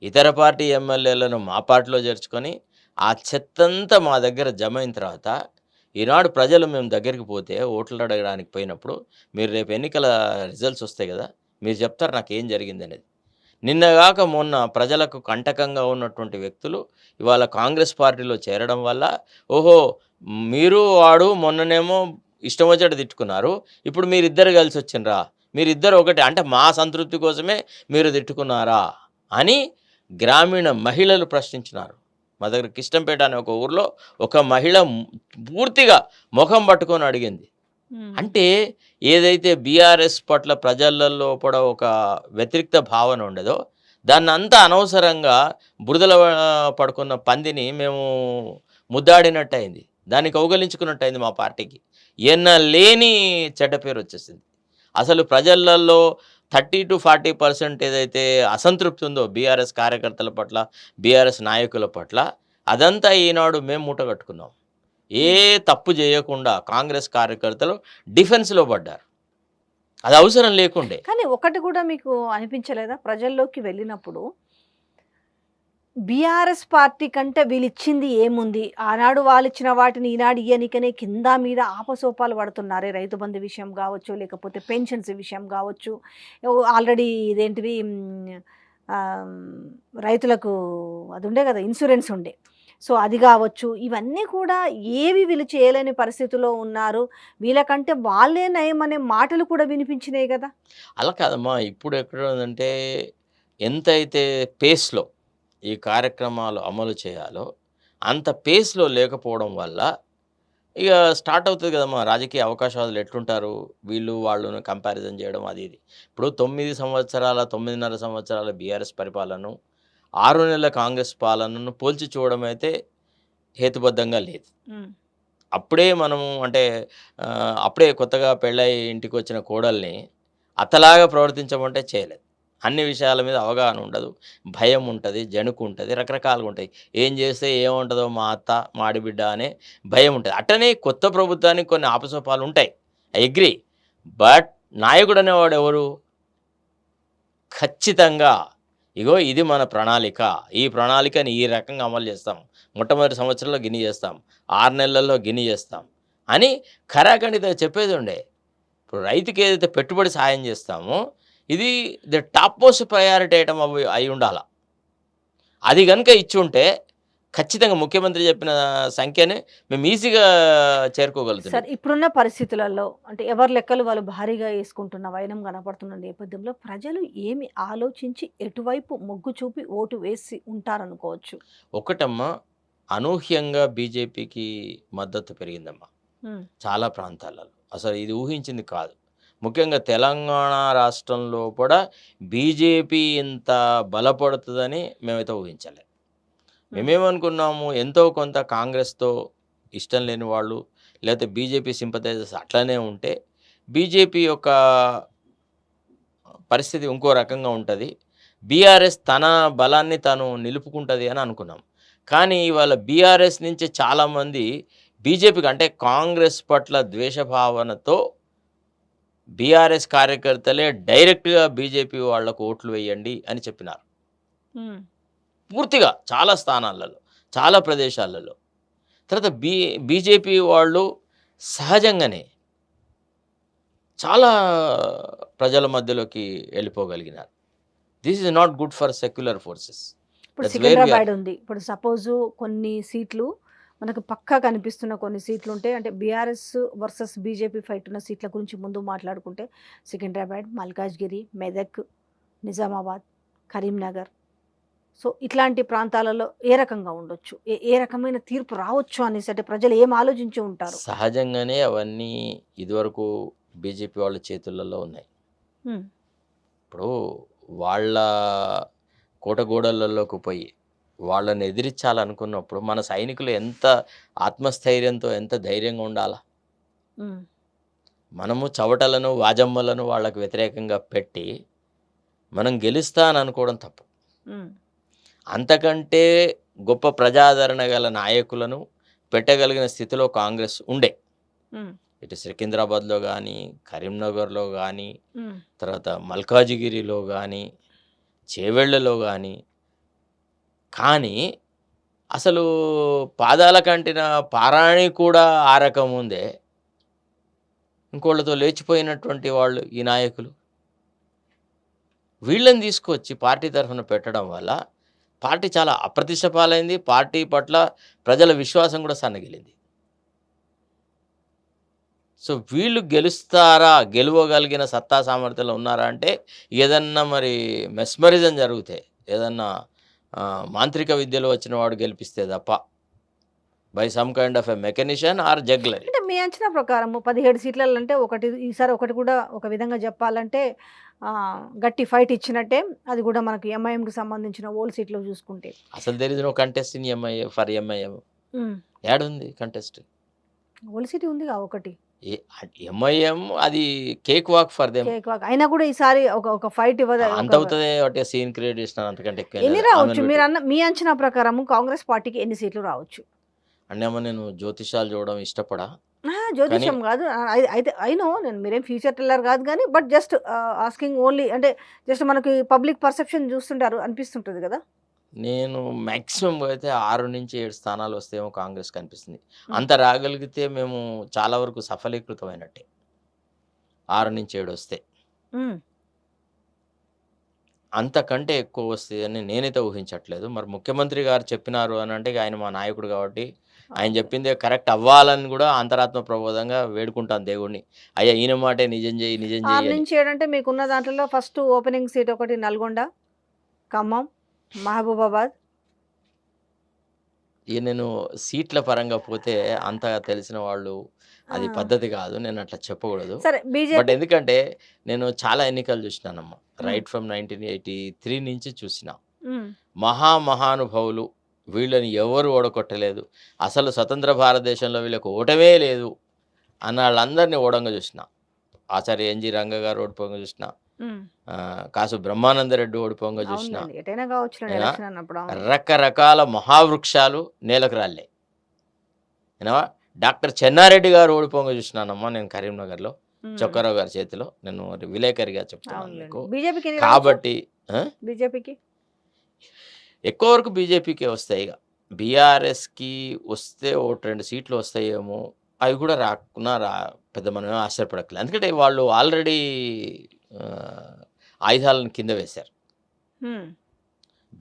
Speaker 2: ఇతర పార్టీ ఎమ్మెల్యేలను మా పార్టీలో చేర్చుకొని ఆ చెత్తంతా మా దగ్గర జమ అయిన తర్వాత ఈనాడు ప్రజలు మేము దగ్గరికి పోతే ఓట్లు అడగడానికి పోయినప్పుడు మీరు రేపు ఎన్నికల రిజల్ట్స్ వస్తాయి కదా, మీరు చెప్తారు నాకు ఏం జరిగింది అనేది. నిన్నగాక మొన్న ప్రజలకు కంటకంగా ఉన్నటువంటి వ్యక్తులు ఇవాళ కాంగ్రెస్ పార్టీలో చేరడం వల్ల ఓహో మీరు వాడు మొన్ననేమో ఇష్టం వచ్చేట్టు తిట్టుకున్నారు, ఇప్పుడు మీరిద్దరు కలిసి వచ్చిండ్రా, మీరిద్దరు ఒకటి అంటే మా సంతృప్తి కోసమే మీరు తిట్టుకున్నారా అని గ్రామీణ మహిళలు ప్రశ్నించినారు. మా దగ్గర కిష్టంపేట అనే ఒక ఊర్లో ఒక మహిళ పూర్తిగా ముఖం పట్టుకొని అడిగింది. అంటే ఏదైతే బీఆర్ఎస్ పట్ల ప్రజలలో కూడా ఒక వ్యతిరేక్త భావన ఉండదో దాన్ని అంతా అనవసరంగా బురదల పడుకున్న పందిని మేము ముద్దాడినట్టు అయింది, దాన్ని కౌగలించుకున్నట్టు అయింది. మా పార్టీకి లేని చెడ్డ పేరు వచ్చేసింది. అసలు ప్రజలలో 30-40% ఏదైతే అసంతృప్తి ఉందో బీఆర్ఎస్ కార్యకర్తల పట్ల, బీఆర్ఎస్ నాయకుల పట్ల, అదంతా ఈనాడు మేము మూట కట్టుకున్నాం. ఏ తప్పు చేయకుండా కాంగ్రెస్ కార్యకర్తలు డిఫెన్స్లో పడ్డారు, అది అవసరం లేకుండే.
Speaker 1: కానీ ఒకటి కూడా మీకు అనిపించలేదా, ప్రజల్లోకి వెళ్ళినప్పుడు బీఆర్ఎస్ పార్టీ కంటే వీళ్ళు ఇచ్చింది ఏముంది, ఆనాడు వాళ్ళు ఇచ్చిన వాటిని ఈనాడు ఇయ్యనికనే కింద మీద ఆపసోపాలు పడుతున్నారే, రైతు బంధు విషయం కావచ్చు, లేకపోతే పెన్షన్స్ విషయం కావచ్చు, ఆల్రెడీ ఇదేంటివి రైతులకు అది ఉండే కదా ఇన్సూరెన్స్ ఉండే, సో అది కావచ్చు, ఇవన్నీ కూడా ఏవి వీళ్ళు చేయలేని పరిస్థితిలో ఉన్నారు, వీళ్ళకంటే వాళ్ళే నయం అనే మాటలు కూడా వినిపించినాయి కదా.
Speaker 2: అలా కాదమ్మా, ఇప్పుడు ఎక్కడ ఉందంటే ఎంతైతే పేస్లో ఈ కార్యక్రమాలు అమలు చేయాలో అంత పేస్లో లేకపోవడం వల్ల ఇక స్టార్ట్ అవుతుంది కదమ్మా. రాజకీయ అవకాశాలు ఎట్లుంటారు వీళ్ళు వాళ్ళను కంపారిజన్ చేయడం అది ఇది. ఇప్పుడు 9.5 సంవత్సరాల బీఆర్ఎస్ పరిపాలనను 6 నెలల కాంగ్రెస్ పాలనను పోల్చి చూడడం అయితే హేతుబద్ధంగా లేదు. అప్పుడే మనము అంటే అప్పుడే కొత్తగా పెళ్ళై ఇంటికి వచ్చిన కోడల్ని అత్తలాగా ప్రవర్తించమంటే చేయలేదు. అన్ని విషయాల మీద అవగాహన ఉండదు, భయం ఉంటుంది, జణుకు ఉంటుంది, రకరకాలుగా ఉంటాయి. ఏం చేస్తే ఏముంటుందో మా అత్త మాడిబిడ్డ అనే భయం ఉంటుంది. అట్టనే కొత్త ప్రభుత్వానికి కొన్ని ఆపసోపాలు ఉంటాయి, ఐ అగ్రీ. బట్ నాయకుడు అనేవాడు ఎవరు? ఖచ్చితంగా ఇగో ఇది మన ప్రణాళిక, ఈ ప్రణాళికని ఈ రకంగా అమలు చేస్తాం, మొట్టమొదటి సంవత్సరంలో గిని చేస్తాం, 6 నెలల్లో గిని చేస్తాం అని ఖరాఖండితంగా చెప్పేది ఉండే. ఇప్పుడు రైతుకి ఏదైతే పెట్టుబడి సాయం చేస్తామో ఇది the top most priority item అయి ఉండాలి. అది కనుక ఇచ్చి ఉంటే ఖచ్చితంగా ముఖ్యమంత్రి చెప్పిన సంఖ్యనే మేము ఈజీగా చేరుకోగలుగుతాం.
Speaker 1: సార్ ఇప్పుడున్న పరిస్థితులలో అంటే ఎవరి లెక్కలు వాళ్ళు భారీగా వేసుకుంటున్న వైనం కనపడుతున్న నేపథ్యంలో ప్రజలు ఏమి ఆలోచించి ఎటువైపు మొగ్గు చూపి ఓటు వేసి ఉంటారనుకోవచ్చు?
Speaker 2: ఒకటమ్మా, అనూహ్యంగా బీజేపీకి మద్దతు పెరిగిందమ్మా చాలా ప్రాంతాలలో. అసలు ఇది ఊహించింది కాదు. ముఖ్యంగా తెలంగాణ రాష్ట్రంలో కూడా బీజేపీ ఇంత బలపడుతుందని మేమైతే ఊహించలేదు. మేమేమనుకున్నాము, ఎంతో కొంత కాంగ్రెస్తో ఇష్టం లేని వాళ్ళు లేకపోతే బీజేపీ సింపథైజర్స్ అట్లనే ఉంటే బీజేపీ యొక్క పరిస్థితి ఇంకో రకంగా ఉంటుంది, బీఆర్ఎస్ తన బలాన్ని తను నిలుపుకుంటుంది అని అనుకున్నాం. కానీ ఇవాళ బీఆర్ఎస్ నుంచి చాలామంది బీజేపీకి అంటే కాంగ్రెస్ పట్ల ద్వేషభావనతో బీఆర్ఎస్ కార్యకర్తలే డైరెక్ట్గా బీజేపీ వాళ్లకు ఓట్లు వేయండి అని చెప్పినారు. పూర్తిగా చాలా స్థానాలలో, చాలా ప్రదేశాలలో. తర్వాత బీజేపీ వాళ్ళు సహజంగానే చాలా ప్రజల మధ్యలోకి వెళ్ళిపోగలిగినారు. This is not good for secular forces.
Speaker 1: ఇప్పుడు సికింద్రాబాద్ ఉంది, ఇప్పుడు సపోజు కొన్ని సీట్లు మనకు పక్కా కనిపిస్తున్న కొన్ని సీట్లు ఉంటే అంటే బీఆర్ఎస్ వర్సెస్ బీజేపీ ఫైట్ ఉన్న సీట్ల గురించి ముందు మాట్లాడుకుంటే సికింద్రాబాద్, మల్కాజ్గిరి, మెదక్, నిజామాబాద్, కరీంనగర్, సో ఇట్లాంటి ప్రాంతాలలో ఏ రకంగా ఉండొచ్చు, ఏ రకమైన తీర్పు రావచ్చు అనేసి అంటే ప్రజలు ఏం ఆలోచించి ఉంటారు?
Speaker 2: సహజంగానే అవన్నీ ఇదివరకు బీజేపీ వాళ్ళ చేతులలో ఉన్నాయి. ఇప్పుడు వాళ్ళ కోటగూడలలోకి పోయి వాళ్ళని ఎదిరించాలనుకున్నప్పుడు మన సైనికులు ఎంత ఆత్మస్థైర్యంతో ఎంత ధైర్యంగా ఉండాలా?
Speaker 1: ఉమ్,
Speaker 2: మనము చవటలను వాజమ్మలను వాళ్ళకు వ్యతిరేకంగా పెట్టి మనం గెలుస్తా అని అనుకోవడం తప్పు.
Speaker 1: ఉమ్,
Speaker 2: అంతకంటే గొప్ప ప్రజాదరణ గల నాయకులను పెట్టగలిగిన స్థితిలో కాంగ్రెస్ ఉండే.
Speaker 1: ఉమ్,
Speaker 2: ఇటు సికింద్రాబాద్లో కానీ, కరీంనగర్లో కానీ,
Speaker 1: ఉమ్,
Speaker 2: తర్వాత మల్కాజిగిరిలో కానీ, చేవెళ్ళలో కానీ. కానీ అసలు పాదాల కంటిన పారాణి కూడా ఆ రకం ఉందే. ఇంకోళ్ళతో లేచిపోయినటువంటి వాళ్ళు ఈ నాయకులు. వీళ్ళని తీసుకొచ్చి పార్టీ తరఫున పెట్టడం వల్ల పార్టీ చాలా అప్రతిష్ట పాలైంది. పార్టీ పట్ల ప్రజల విశ్వాసం కూడా సన్నగిలింది. సో వీళ్ళు గెలుస్తారా, గెలవగలిగిన సత్తా సామర్థ్యంలో ఉన్నారా అంటే ఏదన్నా మరి మెస్మరిజం జరిగితే, ఏదన్నా మాంత్రిక విద్యలో వచ్చిన వాడు గెలిపిస్తే తప్ప by some kind of a mechanician or jugglery.
Speaker 1: అంటే మీ అంచనా ప్రకారం 17 సీట్లలో అంటే ఈసారి ఒకటి కూడా ఒక విధంగా చెప్పాలంటే గట్టి ఫైట్ ఇచ్చినట్టే. అది కూడా మనకి ఎంఐఎంకి సంబంధించిన ఓల్డ్ సీట్లు చూసుకుంటే.
Speaker 2: అసలు there is no contest in MIA for MIM. ఏడుంది కంటెస్ట్?
Speaker 1: ఓల్డ్ సిటీ ఉందిగా ఒకటి.
Speaker 2: ఎంఐఎం అది cake walk for them.
Speaker 1: Cake walk అయినా కూడా ఈసారి ఒక ఫైట్ ఇవ్వదు.
Speaker 2: అంత అవుతుంది ఒకటి సీన్ క్రియేట్ చేసిన అంతకంటే ఎక్కువ
Speaker 1: ఎన్ని రావచ్చు మీరు అన్న మీ అంచనా ప్రకారం కాంగ్రెస్ పార్టీకి ఎన్ని సీట్లు రావచ్చు?
Speaker 2: అన్నేమో నేను జ్యోతిషాలు చూడడం ఇష్టపడా.
Speaker 1: జ్యోతిషం కాదు అయితే అయినో నేను మీరేం ఫ్యూచర్ టెల్లర్ కాదు కానీ బట్ జస్ట్ ఆస్కింగ్ ఓన్లీ. అంటే జస్ట్ మనకి పబ్లిక్ పర్సెప్షన్ చూస్తుంటారు అనిపిస్తుంటుంది కదా.
Speaker 2: నేను మ్యాక్సిమం అయితే 6 నుంచి 7 స్థానాలు వస్తేమో కాంగ్రెస్ కనిపిస్తుంది. అంత రాగలిగితే మేము చాలా వరకు సఫలీకృతమైనట్టే. 6 నుంచి 7 వస్తే. అంతకంటే ఎక్కువ వస్తాయని నేనైతే ఊహించట్లేదు. మరి ముఖ్యమంత్రి గారు చెప్పినారు అని అంటే ఆయన మా నాయకుడు కాబట్టి ఆయన చెప్పిందే కరెక్ట్ అవ్వాలని కూడా అంతరాత్మ ప్రబోధంగా వేడుకుంటాను దేవుడిని. అయ్యా ఈయన మాటే నిజం చేయి, నిజం
Speaker 1: 6
Speaker 2: చేయి.
Speaker 1: నుంచి 7 అంటే మీకున్న దాంట్లో ఫస్ట్ ఓపెనింగ్ సీట్ ఒకటి నల్గొండ, ఖమ్మం, మహబూబాబాద్.
Speaker 2: ఇక నేను సీట్ల పరంగా పోతే అంతగా తెలిసిన వాళ్ళు అది పద్ధతి కాదు. నేను అట్లా చెప్పకూడదు.
Speaker 1: సరే
Speaker 2: బట్
Speaker 1: బీజేపీ.
Speaker 2: ఎందుకంటే నేను చాలా ఎన్నికలు చూసినానమ్మా. రైట్ ఫ్రమ్ 1983 నుంచి చూసిన మహానుభావులు వీళ్ళని ఎవరు ఓడగొట్టలేదు. అసలు స్వతంత్ర భారతదేశంలో వీళ్ళకి ఓటమే లేదు అన్న వాళ్ళందరినీ ఓడంగా చూసిన. ఆచార్య ఎన్జి రంగ గారు ఓడిపోగా చూసిన, కాసు బ్రహ్మానందరెడ్డి ఓడిపోగా చూసిన.
Speaker 1: ఎటైనా కావచ్చు ఎలక్షన్ అన్నప్పుడు.
Speaker 2: రకరకాల మహావృక్షాలు నేలకు రాలే. ఏనావా డాక్టర్ చెన్నారెడ్డి గారు ఓడిపోగా చూసినానమ్మా నేను కరీంనగర్లో చొక్కారావు గారి చేతిలో. నేను విలేకరిగా చెప్తున్నాను మీకు.
Speaker 1: బీజేపీకి
Speaker 2: కాబట్టి
Speaker 1: బీజేపీకి
Speaker 2: ఎక్కువ వరకు బీజేపీకే వస్తాయి. ఇక బీఆర్ఎస్కి వస్తే 1-2 సీట్లు వస్తాయేమో. అవి కూడా రాకున్నా పెద్ద మనమే ఆశ్చర్యపడక్కలేదు. ఎందుకంటే వాళ్ళు ఆల్రెడీ ఆయుధాలను కింద వేశారు.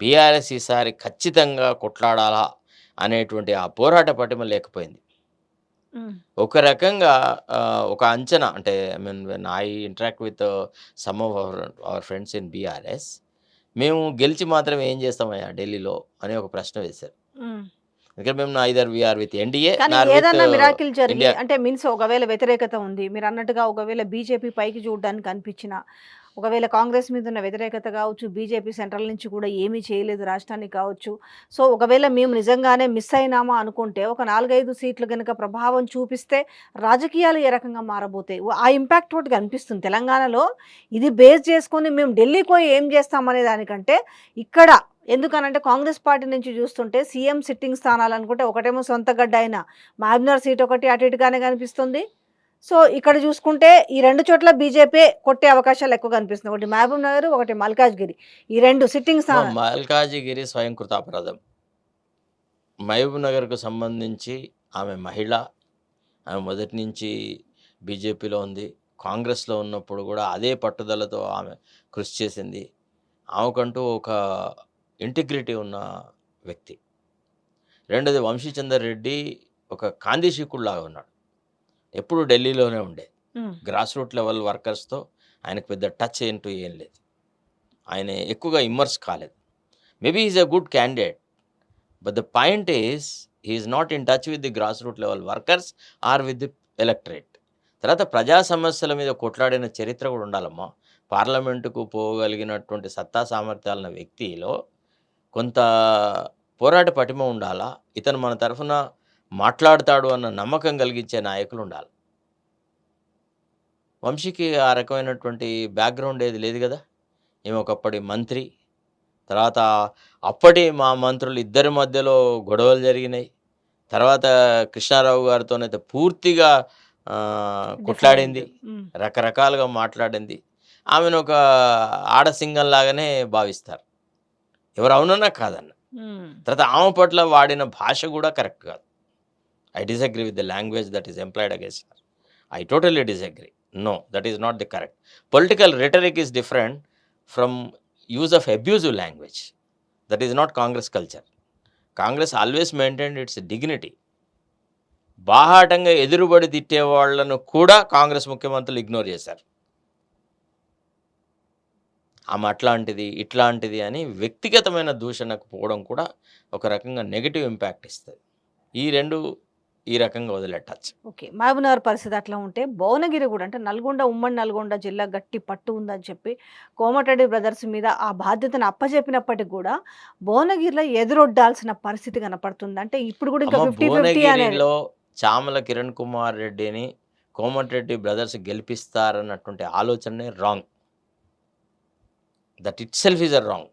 Speaker 2: బీఆర్ఎస్ ఈసారి ఖచ్చితంగా కొట్లాడాలా అనేటువంటి ఆ పోరాట పటిమ లేకపోయింది. ఒక రకంగా ఒక అంచనా అంటే I mean when I interact with some of our friends in BRS, మేము గెలిచి మాత్రం ఏం చేస్తామయ్యా ఢిల్లీలో అని ఒక ప్రశ్న వేశారు. ఎందుకంటే మేము ఐదర్ వీఆర్ విత్ ఎన్డీఏ.
Speaker 1: ఏదన్నా మిరాకిల్ జరిగి అంటే మీన్స్ ఒకవేళ వ్యతిరేకత ఉంది మీరు అన్నట్టుగా, ఒకవేళ బీజేపీ పైకి చూడడానికి అనిపించిన, ఒకవేళ కాంగ్రెస్ మీద ఉన్న వ్యతిరేకత కావచ్చు, బీజేపీ సెంట్రల్ నుంచి కూడా ఏమీ చేయలేదు రాష్ట్రానికి కావచ్చు. సో ఒకవేళ మేము నిజంగానే మిస్ అయినామా అనుకుంటే ఒక 4-5 సీట్లు కనుక ప్రభావం చూపిస్తే రాజకీయాలు ఏ రకంగా మారబోతాయి, ఆ ఇంపాక్ట్ ఒకటి కనిపిస్తుంది తెలంగాణలో. ఇది బేస్ చేసుకొని మేము ఢిల్లీకి పోయి ఏం చేస్తామనే దానికంటే ఇక్కడ, ఎందుకనంటే కాంగ్రెస్ పార్టీ నుంచి చూస్తుంటే సీఎం సిట్టింగ్ స్థానాలు అనుకుంటే ఒకటేమో సొంత గడ్డ అయిన మహబూబ్నగర్ సీట్ ఒకటి అటు ఇటుగానే కనిపిస్తుంది. సో ఇక్కడ చూసుకుంటే ఈ 2 చోట్ల బీజేపీ కొట్టే అవకాశాలు ఎక్కువ కనిపిస్తుంది. ఒకటి మహబూబ్ నగర్, ఒకటి మల్కాజ్గిరి. ఈ 2 సిట్టింగ్ స్థానాలు.
Speaker 2: మల్కాజ్గిరి స్వయంకృత అపరాధం. మహబూబ్ నగర్కు సంబంధించి ఆమె మహిళ, ఆమె మొదటి నుంచి బీజేపీలో ఉంది. కాంగ్రెస్లో ఉన్నప్పుడు కూడా అదే పట్టుదలతో ఆమె కృషి చేసింది. ఆమెకంటూ ఒక ఇంటిగ్రిటీ ఉన్న వ్యక్తి. రెండోది వంశీచందర్ రెడ్డి ఒక కాందిశీకుడిలాగా ఉన్నాడు. ఎప్పుడు ఢిల్లీలోనే ఉండే. గ్రాస్ రూట్ లెవెల్ వర్కర్స్తో ఆయనకు పెద్ద టచ్ ఏంటూ ఏం లేదు. ఆయన ఎక్కువగా ఇమ్మర్స్ కాలేదు. Maybe is a good candidate, but the point is he is not in touch with the grass root level workers or with the electorate. తర్వాత ప్రజా సమస్యల మీద కొట్లాడిన చరిత్ర కూడా ఉండాలమ్మా. పార్లమెంటుకు పోగలిగినటువంటి సత్తా సామర్థ్యాలున్న వ్యక్తిలో కొంత పోరాట పటిమ ఉండాలా. ఇతను మన తరఫున మాట్లాడతాడు అన్న నమ్మకం కలిగించే నాయకులు ఉండాలి. వంశీకి ఆ రకమైనటువంటి బ్యాక్‌గ్రౌండ్ ఏది లేదు గదా! ఈమె ఒకప్పటి మంత్రి. తర్వాత అప్పటి మా మంత్రులు ఇద్దరి మధ్యలో గొడవలు జరిగినాయి. తర్వాత కృష్ణారావు గారితోనైతే పూర్తిగా కొట్లాడింది. రకరకాలుగా మాట్లాడింది. ఆమెను ఒక ఆడసింగం లాగానే భావిస్తారు. ఎవరు అవునన్నా కాదన్నా. తర్వాత ఆమె పట్ల వాడిన భాష కూడా కరెక్ట్ కాదు. I disagree with the language that is employed against her. I totally disagree. No, that is not the correct. Political rhetoric is different from use of abusive language. That is not Congress culture. Congress always maintained its dignity. బాహాటంగా ఎదురుబడి తిట్టే వాళ్ళను కూడా కాంగ్రెస్ ముఖ్యమంత్రులు ignore చేశారు. ఆమె అట్లాంటిది ఇట్లాంటిది అని వ్యక్తిగతమైన దూషణకు పోవడం కూడా ఒక రకంగా నెగిటివ్ ఇంపాక్ట్ ఇస్తుంది. ఈ రెండు ఈ రకంగా వదిలేట్టచ్చు.
Speaker 1: ఓకే. మహబూబ్‌నగర్ పరిస్థితి అట్లా ఉంటే భువనగిరి కూడా అంటే నల్గొండ, ఉమ్మడి నల్గొండ జిల్లా గట్టి పట్టు ఉందని చెప్పి కోమటిరెడ్డి బ్రదర్స్ మీద ఆ బాధ్యతను అప్పజెప్పినప్పటికి కూడా భువనగిరిలో ఎదురొడ్డాల్సిన పరిస్థితి కనపడుతుంది. అంటే ఇప్పుడు కూడా ఇంకా 50-50 అనేది.
Speaker 2: భువనగిరిలో చామల కిరణ్ కుమార్ రెడ్డిని కోమటిరెడ్డి బ్రదర్స్ గెలిపిస్తారన్నటువంటి ఆలోచనే wrong. That it self is a wrong.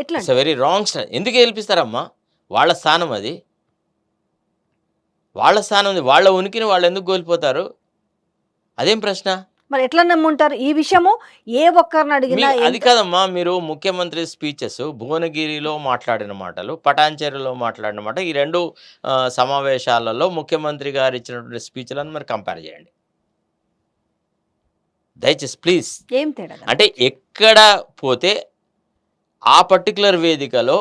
Speaker 1: ఎట్లా
Speaker 2: ఇట్స్ అ వెరీ రాంగ్. ఎందుకు గెలిపిస్తారమ్మా? వాళ్ళ స్థానం అది. వాళ్ళ స్థానం ఉంది. వాళ్ళ ఉనికిని వాళ్ళు ఎందుకు కోల్పోతారు? అదేం ప్రశ్న?
Speaker 1: మరి ఎట్లా నమ్ముంటారు ఈ విషయము? ఏ ఒక్కరిని అడిగినా
Speaker 2: అది కాదమ్మా, మీరు ముఖ్యమంత్రి స్పీచెస్ భువనగిరిలో మాట్లాడిన మాటలు, పటాన్చెరులో మాట్లాడిన మాట, ఈ రెండు సమావేశాలలో ముఖ్యమంత్రి గారు ఇచ్చినటువంటి స్పీచ్లను మరి కంపేర్ చేయండి దయచేసి ప్లీజ్.
Speaker 1: ఏం తేడా?
Speaker 2: అంటే ఎక్కడ పోతే ఆ పర్టికులర్ వేదికలో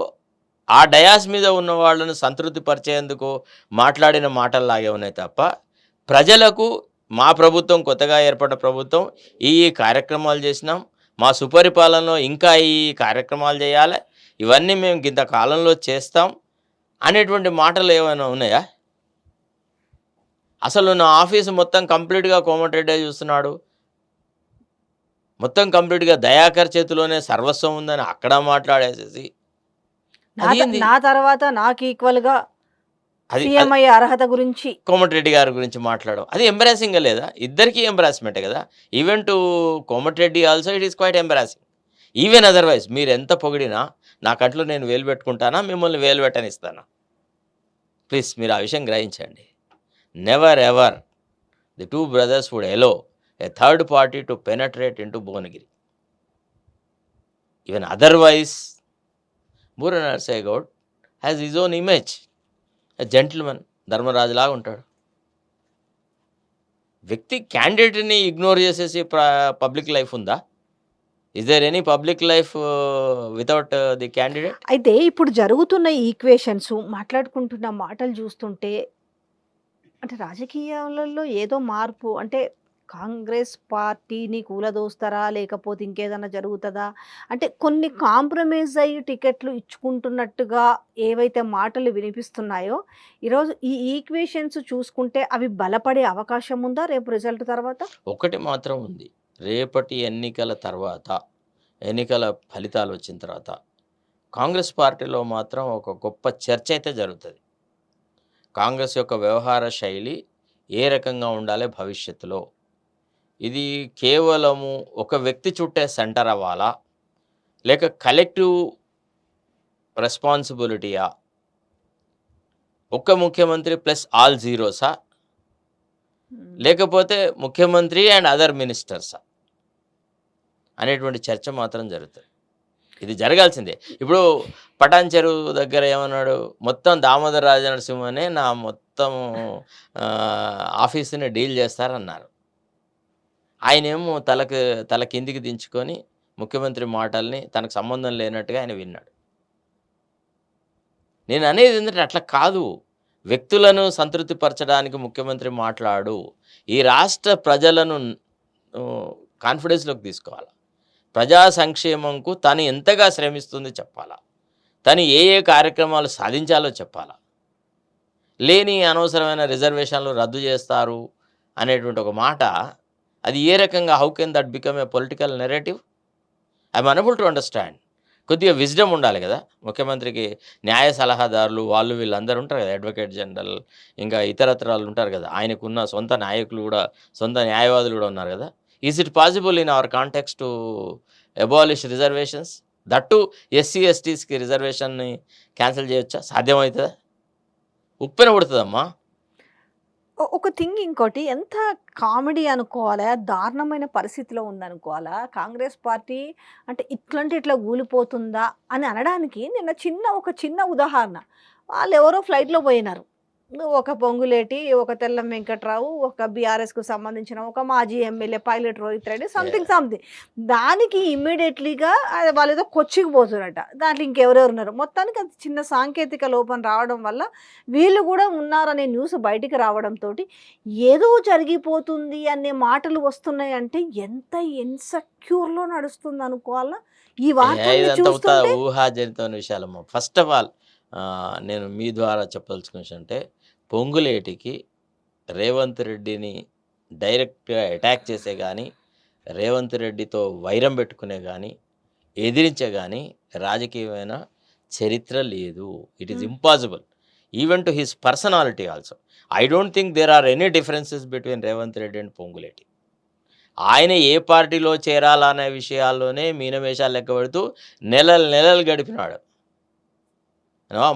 Speaker 2: ఆ డయాస్ మీద ఉన్న వాళ్ళను సంతృప్తి పరిచేందుకు మాట్లాడిన మాటల్లాగే ఉన్నాయి తప్ప ప్రజలకు మా ప్రభుత్వం కొత్తగా ఏర్పడిన ప్రభుత్వం ఈ కార్యక్రమాలు చేసినాం, మా సుపరిపాలనలో ఇంకా ఈ కార్యక్రమాలు చేయాలి, ఇవన్నీ మేము ఇంత కాలంలో చేస్తాం అనేటువంటి మాటలు ఏమైనా ఉన్నాయా? అసలు నా ఆఫీసు మొత్తం కంప్లీట్గా కోమటిరెడ్డి చూస్తున్నాడు, మొత్తం కంప్లీట్గా దయాకర్ చేతిలోనే సర్వస్వం ఉందని అక్కడ మాట్లాడేసేసి
Speaker 1: నా తర్వాత నాకు ఈక్వల్ గా సీఎం అయ్యే అర్హత గురించి
Speaker 2: కోమటిరెడ్డి గారి గురించి మాట్లాడడం అది ఎంబరాసింగ్ లేదా? ఇద్దరికీ ఎంబరాస్మెంటే కదా. Even to Komatireddy also it is quite embarrassing. Even otherwise మీరు ఎంత పొగిడినా నా కంట్లో నేను వేలు పెట్టుకుంటానా, మిమ్మల్ని వేలు పెట్టనిస్తానా? ప్లీజ్ మీరు ఆ విషయం గ్రహించండి. Never ever the two brothers would allow a third party to penetrate into Bhuvanagiri. Even otherwise, Bura Narsai Gaud has his own image. A gentleman, Dharmaraju లాగా ఉంటాడు. వ్యక్తి క్యాండిడేట్ని ఇగ్నోర్ చేసేసి పబ్లిక్ లైఫ్ ఉందా? Is there any public life without the candidate?
Speaker 1: అయితే ఇప్పుడు జరుగుతున్న equations మాట్లాడుకుంటున్న మాటలు చూస్తుంటే అంటే రాజకీయాలలో ఏదో మార్పు అంటే కాంగ్రెస్ పార్టీని కూలదోస్తారా లేకపోతే ఇంకేదైనా జరుగుతుందా అంటే కొన్ని కాంప్రమైజ్ అయ్యి టికెట్లు ఇచ్చుకుంటున్నట్టుగా ఏవైతే మాటలు వినిపిస్తున్నాయో ఈరోజు ఈ ఈక్వేషన్స్ చూసుకుంటే అవి బలపడే అవకాశం ఉందా రేపు రిజల్ట్ తర్వాత?
Speaker 2: ఒకటి మాత్రం ఉంది, రేపటి ఎన్నికల తర్వాత, ఎన్నికల ఫలితాలు వచ్చిన తర్వాత కాంగ్రెస్ పార్టీలో మాత్రం ఒక గొప్ప చర్చ అయితే జరుగుతుంది. కాంగ్రెస్ యొక్క వ్యవహార శైలి ఏ రకంగా ఉండాలి భవిష్యత్తులో, ఇది కేవలము ఒక వ్యక్తి చుట్టే సెంటర్ అవ్వాలా లేక కలెక్టివ్ రెస్పాన్సిబిలిటీయా, ఒక్క ముఖ్యమంత్రి ప్లస్ ఆల్ జీరోసా, లేకపోతే ముఖ్యమంత్రి అండ్ అదర్ మినిస్టర్సా అనేటువంటి చర్చ మాత్రం జరుగుతుంది. ఇది జరగాల్సిందే. ఇప్పుడు పటాన్చెరు దగ్గర ఏమన్నాడు, మొత్తం దామోదర రాజనరసింహనే నా మొత్తం ఆఫీసుని డీల్ చేస్తారన్నారు. ఆయనేమో తల కిందికి దించుకొని ముఖ్యమంత్రి మాటల్ని తనకు సంబంధం లేనట్టుగా ఆయన విన్నాడు. నేను అనేది ఏంటంటే అట్లా కాదు, వ్యక్తులను సంతృప్తిపరచడానికి ముఖ్యమంత్రి మాట్లాడు, ఈ రాష్ట్ర ప్రజలను కాన్ఫిడెన్స్లోకి తీసుకోవాలి, ప్రజా సంక్షేమంకు తను ఎంతగా శ్రమిస్తుంది చెప్పాలా, తను ఏ కార్యక్రమాలు సాధించాలో చెప్పాలా. లేని అనవసరమైన రిజర్వేషన్లు రద్దు చేస్తారు అనేటువంటి ఒక మాట, అది ఏ రకంగా, how can that become a political narrative? I'm honourable to understand. కొద్దిగా విజ్డమ్ ఉండాలి కదా ముఖ్యమంత్రికి. న్యాయ సలహాదారులు వాళ్ళు వీళ్ళందరూ ఉంటారు కదా, అడ్వకేట్ జనరల్, ఇంకా ఇతరత్రాలు ఉంటారు కదా, ఆయనకున్న సొంత నాయకులు కూడా, సొంత న్యాయవాదులు కూడా ఉన్నారు కదా. Is it possible in our context to abolish reservations? That SC ఎస్టీస్కి రిజర్వేషన్ని క్యాన్సిల్ చేయొచ్చా? సాధ్యమవుతుందా? ఉప్పెన పడుతుందమ్మా.
Speaker 1: ఒక థింగ్ ఇంకోటి, ఎంత కామెడీ అనుకోవాలా, దారుణమైన పరిస్థితిలో ఉందనుకోవాలా కాంగ్రెస్ పార్టీ, అంటే ఇట్లంటే ఇట్లా కూలిపోతుందా అని అనడానికి నిన్న ఒక చిన్న ఉదాహరణ. వాళ్ళు ఎవరో ఫ్లైట్లో పోయినారు. ఒక పొంగులేటి, ఒక తెల్లం వెంకట్రావు, ఒక బీఆర్ఎస్కు సంబంధించిన ఒక మాజీ MLA pilot Rohit Reddy, something దానికి ఇమ్మీడియట్లీగా వాళ్ళు ఏదో కొచ్చికి పోతున్నట. దాంట్లో ఇంకెవరెవరు ఉన్నారు, మొత్తానికి అది చిన్న సాంకేతిక లోపం రావడం వల్ల వీళ్ళు కూడా ఉన్నారనే న్యూస్ బయటికి రావడంతో ఏదో జరిగిపోతుంది అనే మాటలు వస్తున్నాయి. అంటే ఎంత ఇన్సెక్యూర్లో నడుస్తుంది అనుకోవాలా ఈ వార్తల్ని
Speaker 2: ఇదంతా
Speaker 1: చూస్తుంటే.
Speaker 2: ఊహాజనితమైన విషయాలమ్మా. ఫస్ట్ ఆఫ్ ఆల్ నేను మీ ద్వారా చెప్పదలుచుకున్న విషయం అంటే, పొంగులేటికి రేవంత్ రెడ్డిని డైరెక్ట్గా అటాక్ చేసే కానీ, రేవంత్ రెడ్డితో వైరం పెట్టుకునే కానీ, ఎదిరించే కానీ రాజకీయమైన చరిత్ర లేదు. It is impossible. Even to his personality also. I don't think there are any differences between Revanth Reddy and Ponguleti. ఆయన ఏ పార్టీలో చేరాలనే విషయాల్లోనే మీనమేషాలు లెక్క పెడుతూ నెలలు గడిపినాడు.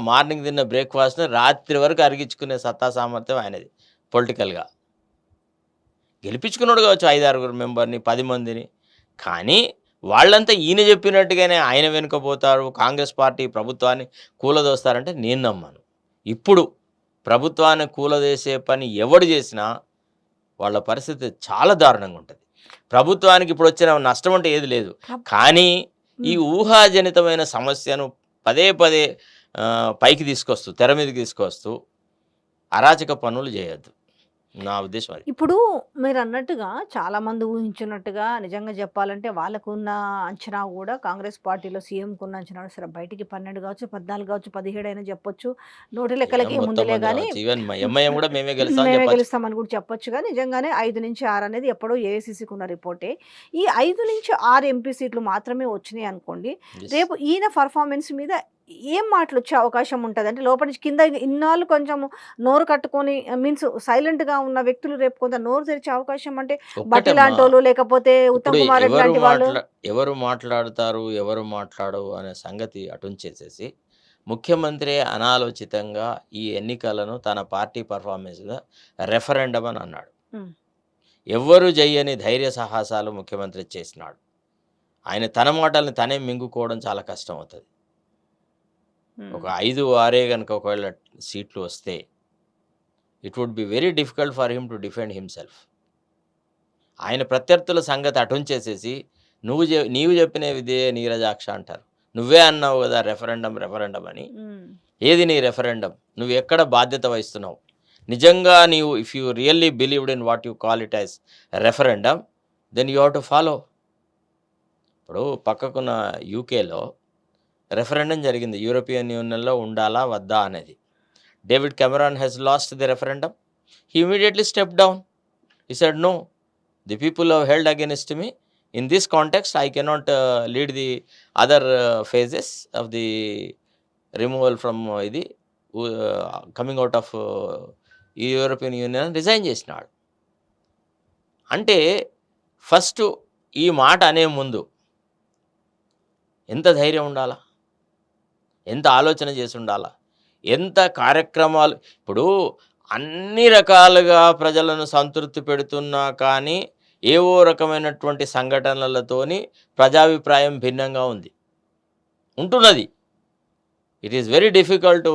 Speaker 2: మార్నింగ్ తిన్న బ్రేక్ఫాస్ట్ని రాత్రి వరకు అరిగించుకునే సత్తా సామర్థ్యం ఆయనది. పొలిటికల్గా గెలిపించుకున్నాడు కావచ్చు 5-6 మెంబర్ని, 10 మందిని. కానీ వాళ్ళంతా ఈయన చెప్పినట్టుగానే ఆయన వెనుకపోతారు, కాంగ్రెస్ పార్టీ ప్రభుత్వాన్ని కూలదోస్తారంటే నేను నమ్మాను. ఇప్పుడు ప్రభుత్వాన్ని కూలదేసే పని ఎవడు చేసినా వాళ్ళ పరిస్థితి చాలా దారుణంగా ఉంటుంది. ప్రభుత్వానికి ఇప్పుడు వచ్చిన నష్టం అంటే ఏది లేదు. కానీ ఈ ఊహాజనితమైన సమస్యను పదే పదే పైకి తీసుకొస్తూ, తెర మీదకి తీసుకొస్తూ అరాచక పనులు చేయొద్దు, నా ఉద్దేశం అది.
Speaker 1: ఇప్పుడు మీరు అన్నట్టుగా చాలామంది ఊహించినట్టుగా నిజంగా చెప్పాలంటే వాళ్ళకున్న అంచనా కూడా కాంగ్రెస్ పార్టీలో సీఎంకు ఉన్న అంచనా సరే బయటికి 12 కావచ్చు, 14 కావచ్చు, 17 అయినా చెప్పొచ్చు. నోటి లెక్కలకి ముందులే కానీ
Speaker 2: ఈవెన్ ఎంఐఎం కూడా మేమే గెలుస్తామని
Speaker 1: మేమే
Speaker 2: చెప్పొచ్చు.
Speaker 1: గెలుస్తామని కూడా చెప్పొచ్చుగా. నిజంగానే 5-6 అనేది ఎప్పుడో ఏఐసీసీకి ఉన్న రిపోర్టే. ఈ 5-6 ఎంపీ సీట్లు మాత్రమే వచ్చినాయి అనుకోండి.
Speaker 2: Yes.
Speaker 1: రేపు ఈయన పర్ఫార్మెన్స్ మీద ఏం మాటలు వచ్చే అవకాశం ఉంటుంది? అంటే లోపల నుంచి కింద ఇన్నాళ్ళు కొంచెం నోరు కట్టుకొని మీన్స్ సైలెంట్గా ఉన్న వ్యక్తులు రేపు కొంత నోరు తెరిచే అవకాశం, అంటే బట్టి లాంటి వాళ్ళు, లేకపోతే ఉత్తమ్
Speaker 2: ఇప్పుడు
Speaker 1: కుమార్ రెడ్డి లాంటి వాళ్ళు.
Speaker 2: ఎవరు మాట్లాడతారు, ఎవరు మాట్లాడవు అనే సంగతి అటుంచేసేసి, ముఖ్యమంత్రి అనాలోచితంగా ఈ ఎన్నికలను తన పార్టీ పర్ఫార్మెన్స్గా రెఫరెండం అని అన్నాడు.
Speaker 1: ఉమ్,
Speaker 2: ఎవ్వరు చెయ్యని ధైర్య సాహసాలు ముఖ్యమంత్రి చేసినాడు. ఆయన తన మాటల్ని తనే మింగుకోవడం చాలా కష్టం అవుతుంది. ఒక 5-6 కనుక ఒకవేళ సీట్లు వస్తే it would be very difficult for him to defend himself. ఆయన ప్రత్యర్థుల సంగతి అటుంచేసేసి నీవు చెప్పిన విదే నీరజాక్ష అంటారు. నువ్వే అన్నావు కదా రెఫరెండం అని. ఏది నీ రెఫరెండం? నువ్వు ఎక్కడ బాధ్యత వహిస్తున్నావు? నిజంగా నీవు if you really believed in what you call it as referendum, then you have to follow. ఇప్పుడు పక్కకున్న యూకేలో రెఫరెండం జరిగింది, యూరోపియన్ యూనియన్లో ఉండాలా వద్దా అనేది. David Cameron has lost the referendum. He immediately step down. He said no, the people have held against me. In this context I cannot lead the other phases of the removal from ఇది coming out of European union resign చేసినాడు. అంటే first ఈ మాట అనే ముందు ఎంత ధైర్యం ఉండాలా, ఎంత ఆలోచన చేసి ఉండాలా, ఎంత కార్యక్రమాలు. ఇప్పుడు అన్ని రకాలుగా ప్రజలను సంతృప్తి పెడుతున్నా కానీ ఏవో రకమైనటువంటి సంఘటనలతోని ప్రజాభిప్రాయం భిన్నంగా ఉంటున్నది. It is very difficult to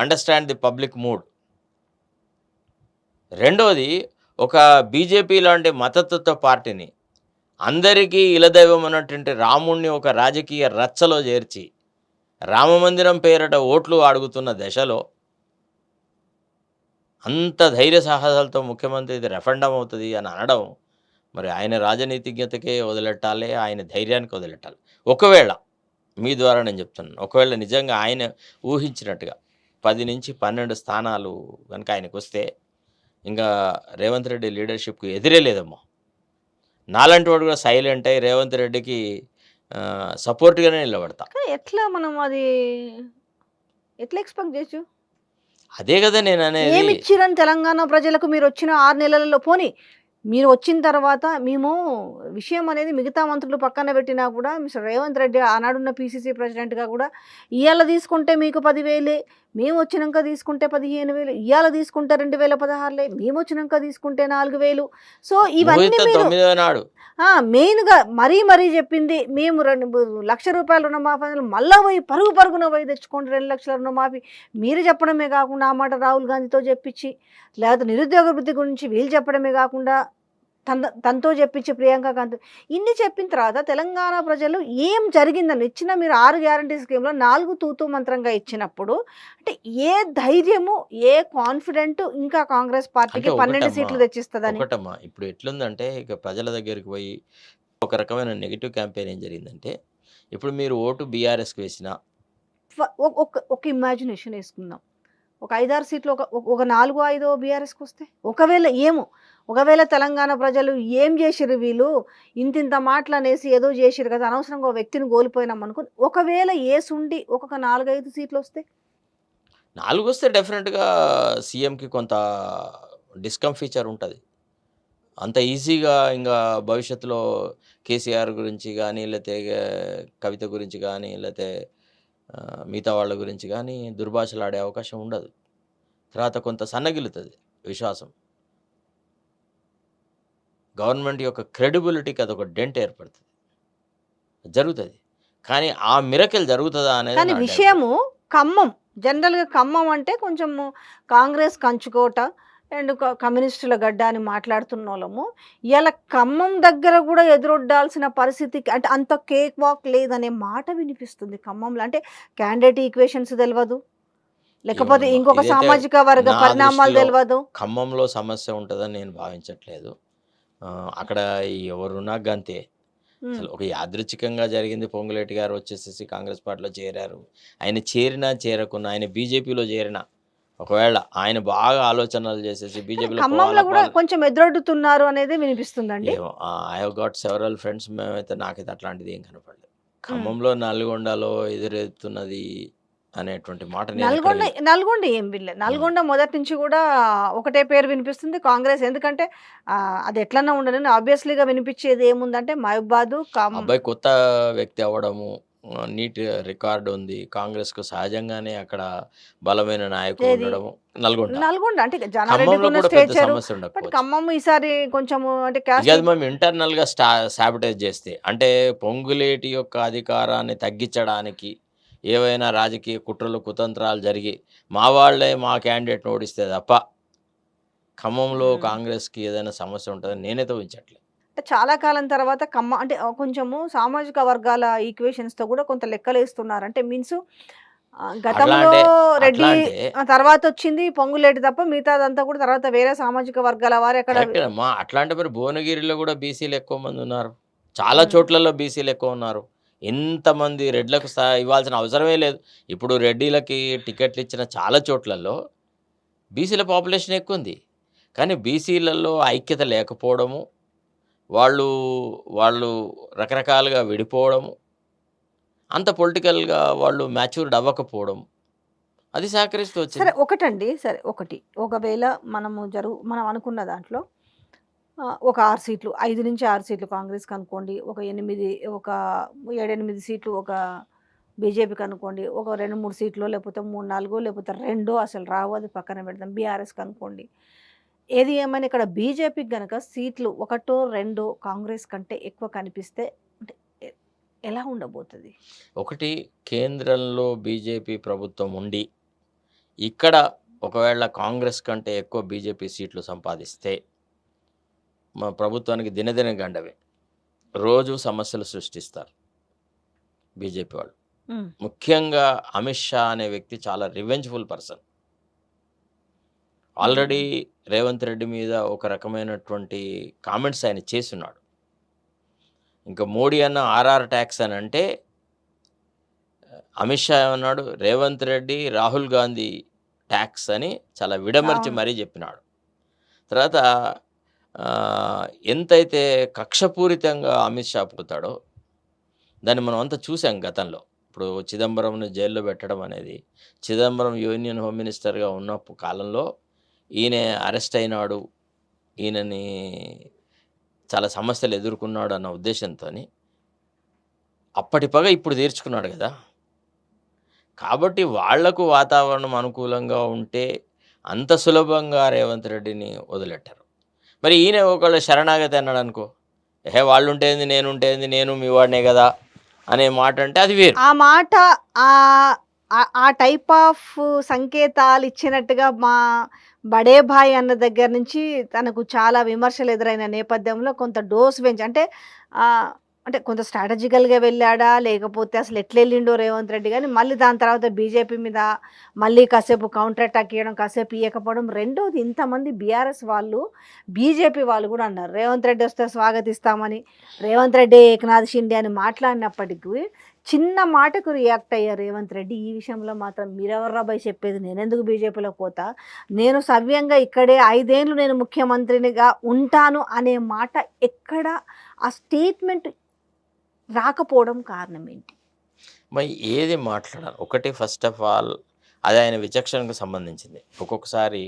Speaker 2: understand the public mood. రెండోది, ఒక బీజేపీ లాంటి మతతత్వ పార్టీని అందరికీ ఇలదైవం అన్నటువంటి రాముణ్ణి ఒక రాజకీయ రచ్చలో చేర్చి రామమందిరం పేరట ఓట్లు అడుగుతున్న దశలో అంత ధైర్య సాహసాలతో ముఖ్యమంత్రి ఇది రెఫరెండం అవుతుంది అని అనడం, మరి ఆయన రాజనీతిజ్ఞతకే వదిలెట్టాలి, ఆయన ధైర్యానికి వదిలెట్టాలి. ఒకవేళ మీ ద్వారా నేను చెప్తున్నాను, ఒకవేళ నిజంగా ఆయన ఊహించినట్టుగా 10-12 స్థానాలు కనుక ఆయనకొస్తే ఇంకా రేవంత్ రెడ్డి లీడర్‌షిప్‌కు ఎదురే లేదమ్మా. నాలాంటి వాడు కూడా సైలెంట్ అయ్యి రేవంత్ రెడ్డికి సపోర్ట్‌గానే నిలబడతా.
Speaker 1: కానీ ఎట్లా మనం అది ఎట్లా ఎక్స్‌పెక్ట్ చేయొచ్చు?
Speaker 2: అదే కదా నేననేది.
Speaker 1: ఏమిచ్చిరని తెలంగాణ ప్రజలకు మీరొచ్చిన 6 నెలలలో పోనీ మీరు వచ్చిన తర్వాత మేము విషయం అనేది మిగతా మంత్రులు పక్కన పెట్టినా కూడా మిస్టర్ రేవంత్ రెడ్డి ఆనాడున్న పీసీసీ ప్రెసిడెంట్‌గా కూడా ఇయాల తీసుకుంటే మీకు 10,000 మేము వచ్చినంక తీసుకుంటే 15,000 ఇయాల తీసుకుంటే 2016 మేమొచ్చినంక తీసుకుంటే 4,000 సో ఇవన్నీ
Speaker 2: ముగిత
Speaker 1: మీరు
Speaker 2: 9వ నాడు
Speaker 1: మెయిన్‌గా మరీ చెప్పింది మేము రూ. 1,00,000 రుణమాఫీ అని మళ్ళా పోయి పరుగున పోయి తెచ్చుకోండి 2,00,000 రుణమాఫీ. మీరు చెప్పడమే కాకుండా ఆ మాట రాహుల్ గాంధీతో చెప్పించి, లేకపోతే నిరుద్యోగ వృద్ధి గురించి వీళ్ళు చెప్పడమే కాకుండా తనతో చెప్పించి ప్రియాంక గాంధీ ఇన్ని చెప్పిన తర్వాత తెలంగాణ ప్రజలు ఏం జరిగిందని ఇచ్చిన మీరు 6 గ్యారంటీ స్కీమ్‌లో 4 తూతూ మంత్రంగా ఇచ్చినప్పుడు అంటే ఏ ధైర్యము, ఏ కాన్ఫిడెంట్ ఇంకా కాంగ్రెస్
Speaker 2: అంటే
Speaker 1: పార్టీకి 12
Speaker 2: ఒకటమ్మా,
Speaker 1: సీట్లు తెచ్చిస్తదని?
Speaker 2: ఒకటమ్మా. ఇప్పుడు ఎట్లుందంటే ఇక ప్రజల దగ్గరికి పోయి ఒక రకమైన నెగెటివ్ క్యాంపెయిన్ ఏం జరిగిందంటే, ఇప్పుడు మీరు ఓటు బీఆర్ఎస్‌కి వేసినా
Speaker 1: ఒక ఇమాజినేషన్ వేసుకుందాం. ఒక 5, 6 సీట్లు ఒక 4, 5 బీఆర్ఎస్‌కొస్తే ఒకవేళ తెలంగాణ ప్రజలు ఏం చేసిర్రు వీళ్ళు ఇంతింత మాటలనేసి ఏదో చేసిర్రు కదా అనవసరంగా ఒక వ్యక్తిని కోల్పోయినాం అనుకుని ఒకవేళ ఏసుండి ఒక 4, 5 సీట్లు వస్తే
Speaker 2: 4 వస్తే డెఫినెట్‌గా సీఎంకి కొంత డిస్కంఫీచర్ ఉంటది. అంత ఈజీగా ఇంగా భవిష్యత్తులో కేసీఆర్ గురించి గానీ, లేతే కవిత గురించి గానీ, లేతే మిగతా వాళ్ళ గురించి గానీ దుర్భాషలాడే అవకాశం ఉండదు. తర్వాత కొంత సన్నగిల్లుతది విశ్వాసం. గవర్నమెంట్ యొక్క క్రెడిబిలిటీకి అదొక డెంట్ ఏర్పడుతది. జరుగుతది. కానీ ఆ మిరకిల్ జరుగుతదా అనేది
Speaker 1: కానీ
Speaker 2: నా డౌట్.
Speaker 1: విషయము ఖమ్మం జనరల్‌గా ఖమ్మం అంటే కొంచెము కాంగ్రెస్ కంచుకోట అండ్ కమ్యూనిస్టుల గడ్డ అని మాట్లాడుతున్నోళ్ళము. ఇయాల ఖమ్మం దగ్గర కూడా ఎదురొడ్డాల్సిన పరిస్థితికి అంటే అంత కేక్ వాక్ లేదనే మాట వినిపిస్తుంది ఖమ్మంలో. అంటే క్యాండిడేట్ ఈక్వేషన్స్ తెలవదు. లేకపోతే
Speaker 2: ఏమోనమ్మా,
Speaker 1: ఇంకొక
Speaker 2: ఇదైతే
Speaker 1: సామాజిక వర్గ
Speaker 2: నా
Speaker 1: పరిణామాలు
Speaker 2: దృష్టిలో
Speaker 1: తెలవదు.
Speaker 2: ఖమ్మంలో సమస్య ఉంటదని నేను భావించట్లేదు. అక్కడ ఎవరున్నా గంతే.
Speaker 1: హ్మ్.
Speaker 2: అసలు ఒక యాదృచ్ఛికంగా జరిగింది. పొంగులేటి గారు వచ్చేసేసి కాంగ్రెస్ పార్టీలో చేరారు. ఆయన చేరినా, చేరకున్నా, ఆయన బీజేపీలో చేరినా, ఒకవేళ ఆయన బాగా ఆలోచనలు చేసేసి
Speaker 1: కానీ
Speaker 2: బీజేపీలో
Speaker 1: ఖమ్మంలో
Speaker 2: పోవాలా
Speaker 1: కూడా
Speaker 2: పోవాలా
Speaker 1: కొంచెం ఎదురొడ్డుతున్నారు అనేది వినిపిస్తుందండి.
Speaker 2: ఏమో I have got several friends. నాకైతే అట్లాంటిది ఏం కనపడలేదు.
Speaker 1: హ్మ్.
Speaker 2: ఖమ్మంలో, నల్గొండలో ఎదురెత్తున్నది అనేటువంటి మాట నేనెక్కడ వినలేదు.
Speaker 1: నల్గొండ ఏం వినలే.
Speaker 2: హ్మ్.
Speaker 1: నల్గొండ మొదటి నుంచి కూడా ఒకటే పేరు వినిపిస్తుంది కాంగ్రెస్. ఎందుకంటే అది ఎట్లన్నా ఉండని ఆబ్వియస్లీగా వినిపించేది ఏముందంటే మహబూబాదు
Speaker 2: అబ్బాయి కొత్త వ్యక్తి అవ్వడము, నీట్ రికార్డ్ ఉంది. కాంగ్రెస్‌కు సహజంగానే అక్కడ బలమైన నాయకులు
Speaker 1: ఏది
Speaker 2: ఉండడము. నల్గొండ.
Speaker 1: నల్గొండ అంటే జానారెడ్డికి
Speaker 2: ఖమ్మంలో
Speaker 1: ఉన్న
Speaker 2: కూడా పెద్ద
Speaker 1: స్టేచరు.
Speaker 2: సమస్య
Speaker 1: బట్
Speaker 2: ఉండకపోవచ్చు.
Speaker 1: ఖమ్మం ఈసారి కొంచెము అంటే
Speaker 2: ఇక
Speaker 1: క్యాస్ట్
Speaker 2: అది మేము ఇంటర్నల్‌గా సాబిటైజ్ చేస్తే, అంటే పొంగులేటి యొక్క అధికారాన్ని తగ్గించడానికి ఏవైనా రాజకీయ కుట్రలు, కుతంత్రాలు జరిగి, మా వాళ్ళే మా క్యాండిడేట్‌ని ఓడిస్తే తప్ప, ఖమ్మంలో
Speaker 1: హ్మ్.
Speaker 2: కాంగ్రెస్‌కి ఏదైనా సమస్య ఉంటదని నేనైతే ఊహించట్లేదు.
Speaker 1: అంటే చాలా కాలం తర్వాత అంటే కొంచెము సామాజిక వర్గాల ఈక్వేషన్స్‌తో కూడా కొంత లెక్కలేస్తున్నారు. అంటే మీన్స్
Speaker 2: అట్లా
Speaker 1: గతంలో
Speaker 2: అంటే అట్లా
Speaker 1: రెడ్డి
Speaker 2: అంటే
Speaker 1: తర్వాతొచ్చింది పొంగులేటి తప్ప మిగతాదంతా కూడా తర్వాత వేరే సామాజిక వర్గాల వారు అక్కడ
Speaker 2: కరెక్టేనమ్మా. అట్లా అంటే మరి భువనగిరిలో కూడా బీసీలు ఎక్కువ మంది ఉన్నారు. చాలా
Speaker 1: హ్మ్.
Speaker 2: చోట్లలో బీసీలు ఎక్కువ ఉన్నారు. ఎంతమంది రెడ్లకు ఇవ్వాల్సిన అవసరమే లేదు. ఇప్పుడు రెడ్డిలకి టికెట్లు ఇచ్చిన చాలా చోట్లలో బీసీల పాపులేషన్ ఎక్కువుంది. కానీ బీసీలలో ఐక్యత లేకపోవడము, వాళ్ళు వాళ్ళు రకరకాలుగా విడిపోవడము, అంత పొలిటికల్‌గా వాళ్ళు మాచ్యూర్డ్ అవ్వకపోవడం, అది సహకరిస్తూ
Speaker 1: సరే
Speaker 2: వచ్చింది.
Speaker 1: ఒకటండి. సరే ఒకటి. ఒకవేళ మనం అనుకున్న దాంట్లో ఒక 6 సీట్లు 5-6 సీట్లు కాంగ్రెస్‌కనుకోండి. ఒక 7, 8 సీట్లు ఒక బీజేపీకనుకోండి. ఒక 2, 3 సీట్లో లేకపోతే 3, 4 లేకపోతే 2 అసలు రావు అది పక్కన పెడదాం. బీఆర్ఎస్‌కనుకోండి. ఏది ఏమైనా ఇక్కడ బీజేపీకి గనక సీట్లు ఒకటో, రెండో కాంగ్రెస్ కంటే ఎక్కువ కనిపిస్తే అంటే ఎ ఎలా ఉండబోతది?
Speaker 2: ఒకటి, కేంద్రంలో బీజేపీ ప్రభుత్వం ఉండి, ఇక్కడ ఒకవేళ కాంగ్రెస్ కంటే ఎక్కువ బీజేపీ సీట్లు సంపాదిస్తే, మా ప్రభుత్వానికి దినదిన గండమే. రోజు సమస్యలు సృష్టిస్తారు బీజేపీ వాళ్ళు.
Speaker 1: హ్మ్.
Speaker 2: ముఖ్యంగా అమిత్ షా అనే వ్యక్తి చాలా రివెంజ్‌ఫుల్ పర్సన్. ఆల్రెడీ
Speaker 1: హ్మ్.
Speaker 2: రేవంత్ రెడ్డి మీద ఒక రకమైనటువంటి కామెంట్స్ ఆయన చేసున్నాడు. ఇంకా మోడీ అన్న ఆర్ఆర్ ట్యాక్స్ అనంటే, అమిత్ షా ఏమన్నాడు, రేవంత్ రెడ్డి, రాహుల్ గాంధీ ట్యాక్స్ అని చాలా విడమర్చి
Speaker 1: అవును.
Speaker 2: మరీ చెప్పినాడు. తర్వాత ఎంతైతే కక్షపూరితంగా అమిత్ షా పోతాడో దాన్ని మనం అంతా చూసాం గతంలో. ఇప్పుడు చిదంబరంని జైల్లో పెట్టడం అనేది, చిదంబరం యూనియన్ హోమ్ మినిస్టర్‌గా ఉన్నప్పుడు కాలంలో ఈయన అరెస్ట్ అయినాడు. ఈయనని చాలా సమస్యలు ఎదుర్కొన్నాడు అన్న ఉద్దేశంతోని అప్పటి పగ ఇప్పుడు తీర్చుకున్నాడు గదా! కాబట్టి వాళ్లకు వాతావరణం అనుకూలంగా ఉంటే అంత సులభంగా రేవంత్ రెడ్డిని వదిలెట్టరు. మరి ఈయన ఒకవేళ శరణాగతి అన్నాడనుకో, "ఏహే! వాళ్ళుంటే ఏంది, నేనుంటే ఏంది, నేను మీ వాడినే గదా!" అనే మాట అంటే అది వేరు.
Speaker 1: ఆ మాట ఆహ్, ఆ టైప్ ఆఫ్ సంకేతాలు ఇచ్చినట్టుగా మా బడే భాయ్ అన్న దగ్గర నుంచి తనకు చాలా విమర్శలు ఎదురైన నేపథ్యంలో కొంత డోస్ పెంచి ఆహ్, అంటే కొంత స్ట్రాటజికల్‌గా వెళ్ళాడా? లేకపోతే అసలు ఎట్లెళ్ళిండో రేవంత్ రెడ్డి గాని, మళ్ళీ దాని తర్వాత బీజేపీ మీద మళ్ళీ కాసేపు కౌంటర్ అటాక్ ఇయ్యడం, కాసేపు ఇయ్యకపోవడం. రెండోది ఇంతమంది బీఆర్ఎస్ వాళ్ళు, బీజేపీ వాళ్ళు గూడా అన్నారు. రేవంత్ రెడ్డి వస్తే స్వాగతిస్తామని, రేవంత్ రెడ్డి ఏకనాథ్ షిండే అని మాట్లాడినప్పటికి చిన్న మాటకు రియాక్ట్ అయ్యారు రేవంత్ రెడ్డి. ఈ విషయంలో మాత్రం మీరెవర్రా బయ్ చెప్పేది? నేనెందుకు బీజేపీలోకి పోతా? నేను సవ్యంగా ఇక్కడే 5 ఏళ్ళు నేను ముఖ్యమంత్రినిగా ఉంటాను అనే మాట ఎక్కడ ఆ స్టేట్మెంట్ రాకపోవడం కారణం ఏంటి?
Speaker 2: మరి ఏది మాట్లాడాలి? ఒకటి ఫస్ట్ ఆఫ్ ఆల్ అది ఆయన విచక్షణకు సంబంధించింది. ఒక్కొక్కసారి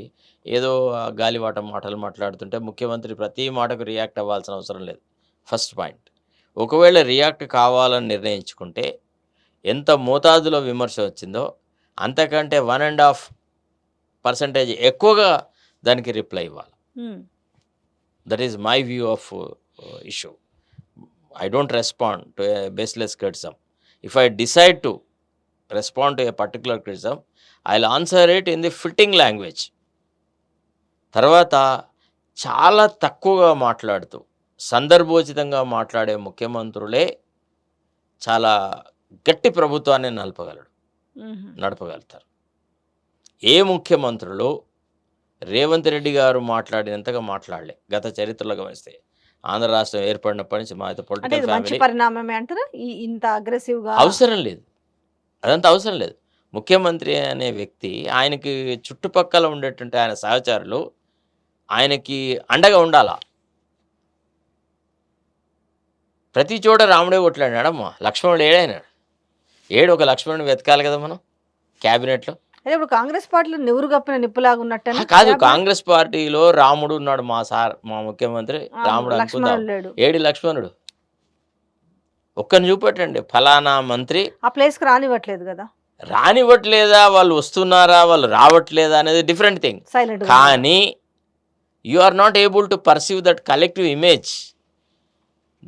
Speaker 2: ఏదో గాలివాట మాటలు మాట్లాడుతుంటే ముఖ్యమంత్రి ప్రతి మాటకు రియాక్ట్ అవ్వాల్సిన అవసరం లేదు. First point. ఒకవేళ రియాక్ట్ కావాలని నిర్ణయించుకుంటే ఎంత మోతాదులో విమర్శ వచ్చిందో అంతకంటే 1.5% ఎక్కువగా దానికి రిప్లై ఇవ్వాలి. That is my view of issue. I don't respond to a baseless criticism. If I decide to respond to a particular criticism, I'll answer it in the fitting language. తర్వాత చాలా తక్కువగా మాట్లాడుతూ సందర్భోచితంగా మాట్లాడే ముఖ్యమంత్రులే చాలా గట్టి ప్రభుత్వాన్ని నడపగలుగుతారు. ఏ ముఖ్యమంత్రులు రేవంత్ రెడ్డి గారు మాట్లాడినంతగా మాట్లాడలే గత చరిత్రలో గమనిస్తే. ఆంధ్ర రాష్ట్రం ఏర్పడినప్పటి నుంచి మా
Speaker 1: అంటే
Speaker 2: పొలిటికల్
Speaker 1: ఇది మంచి
Speaker 2: ఫ్యామిలీ
Speaker 1: పరిణామమే అంటారా? ఇంత అగ్రెసివ్‌గా
Speaker 2: అవసరం లేదు. అదంతా అవసరం లేదు. ముఖ్యమంత్రి అనే వ్యక్తి ఆయనకి చుట్టుపక్కల ఉండేటువంటి ఆయన సహచరులు ఆయనకి అండగా ఉండాలా. ప్రతి చోట రాముడే కొట్లాడినాడమ్మా. లక్ష్మణుడు ఏడైనాడు. ఒక లక్ష్మణుడిని వెతకాలి కదా మనం క్యాబినెట్‌లో.
Speaker 1: అదే ఇప్పుడు కాంగ్రెస్ పార్టీలో నివురు గప్పిన నిప్పులాగా ఉన్నట్టేనా
Speaker 2: కాదు,
Speaker 1: క్యాబినెట్?
Speaker 2: కాంగ్రెస్ పార్టీలో రాముడు ఉన్నాడు. మా ముఖ్యమంత్రి రాముడు అనుకుందాం.
Speaker 1: లక్ష్మణుడు లేడు.
Speaker 2: ఏడి లక్ష్మణుడు? ఒక్కరిని చూపెట్టండి. ఫలానా మంత్రి
Speaker 1: ఆ ప్లేస్‌కి రానివ్వట్లేదు గదా!
Speaker 2: రానివ్వట్లేదా, వాళ్ళు వస్తున్నారా, వాళ్ళు రావట్లేదా అనేది డిఫరెంట్ థింగ్.
Speaker 1: సైలెంట్‌గా ఉన్నారు.
Speaker 2: కానీ you are not able to perceive that collective image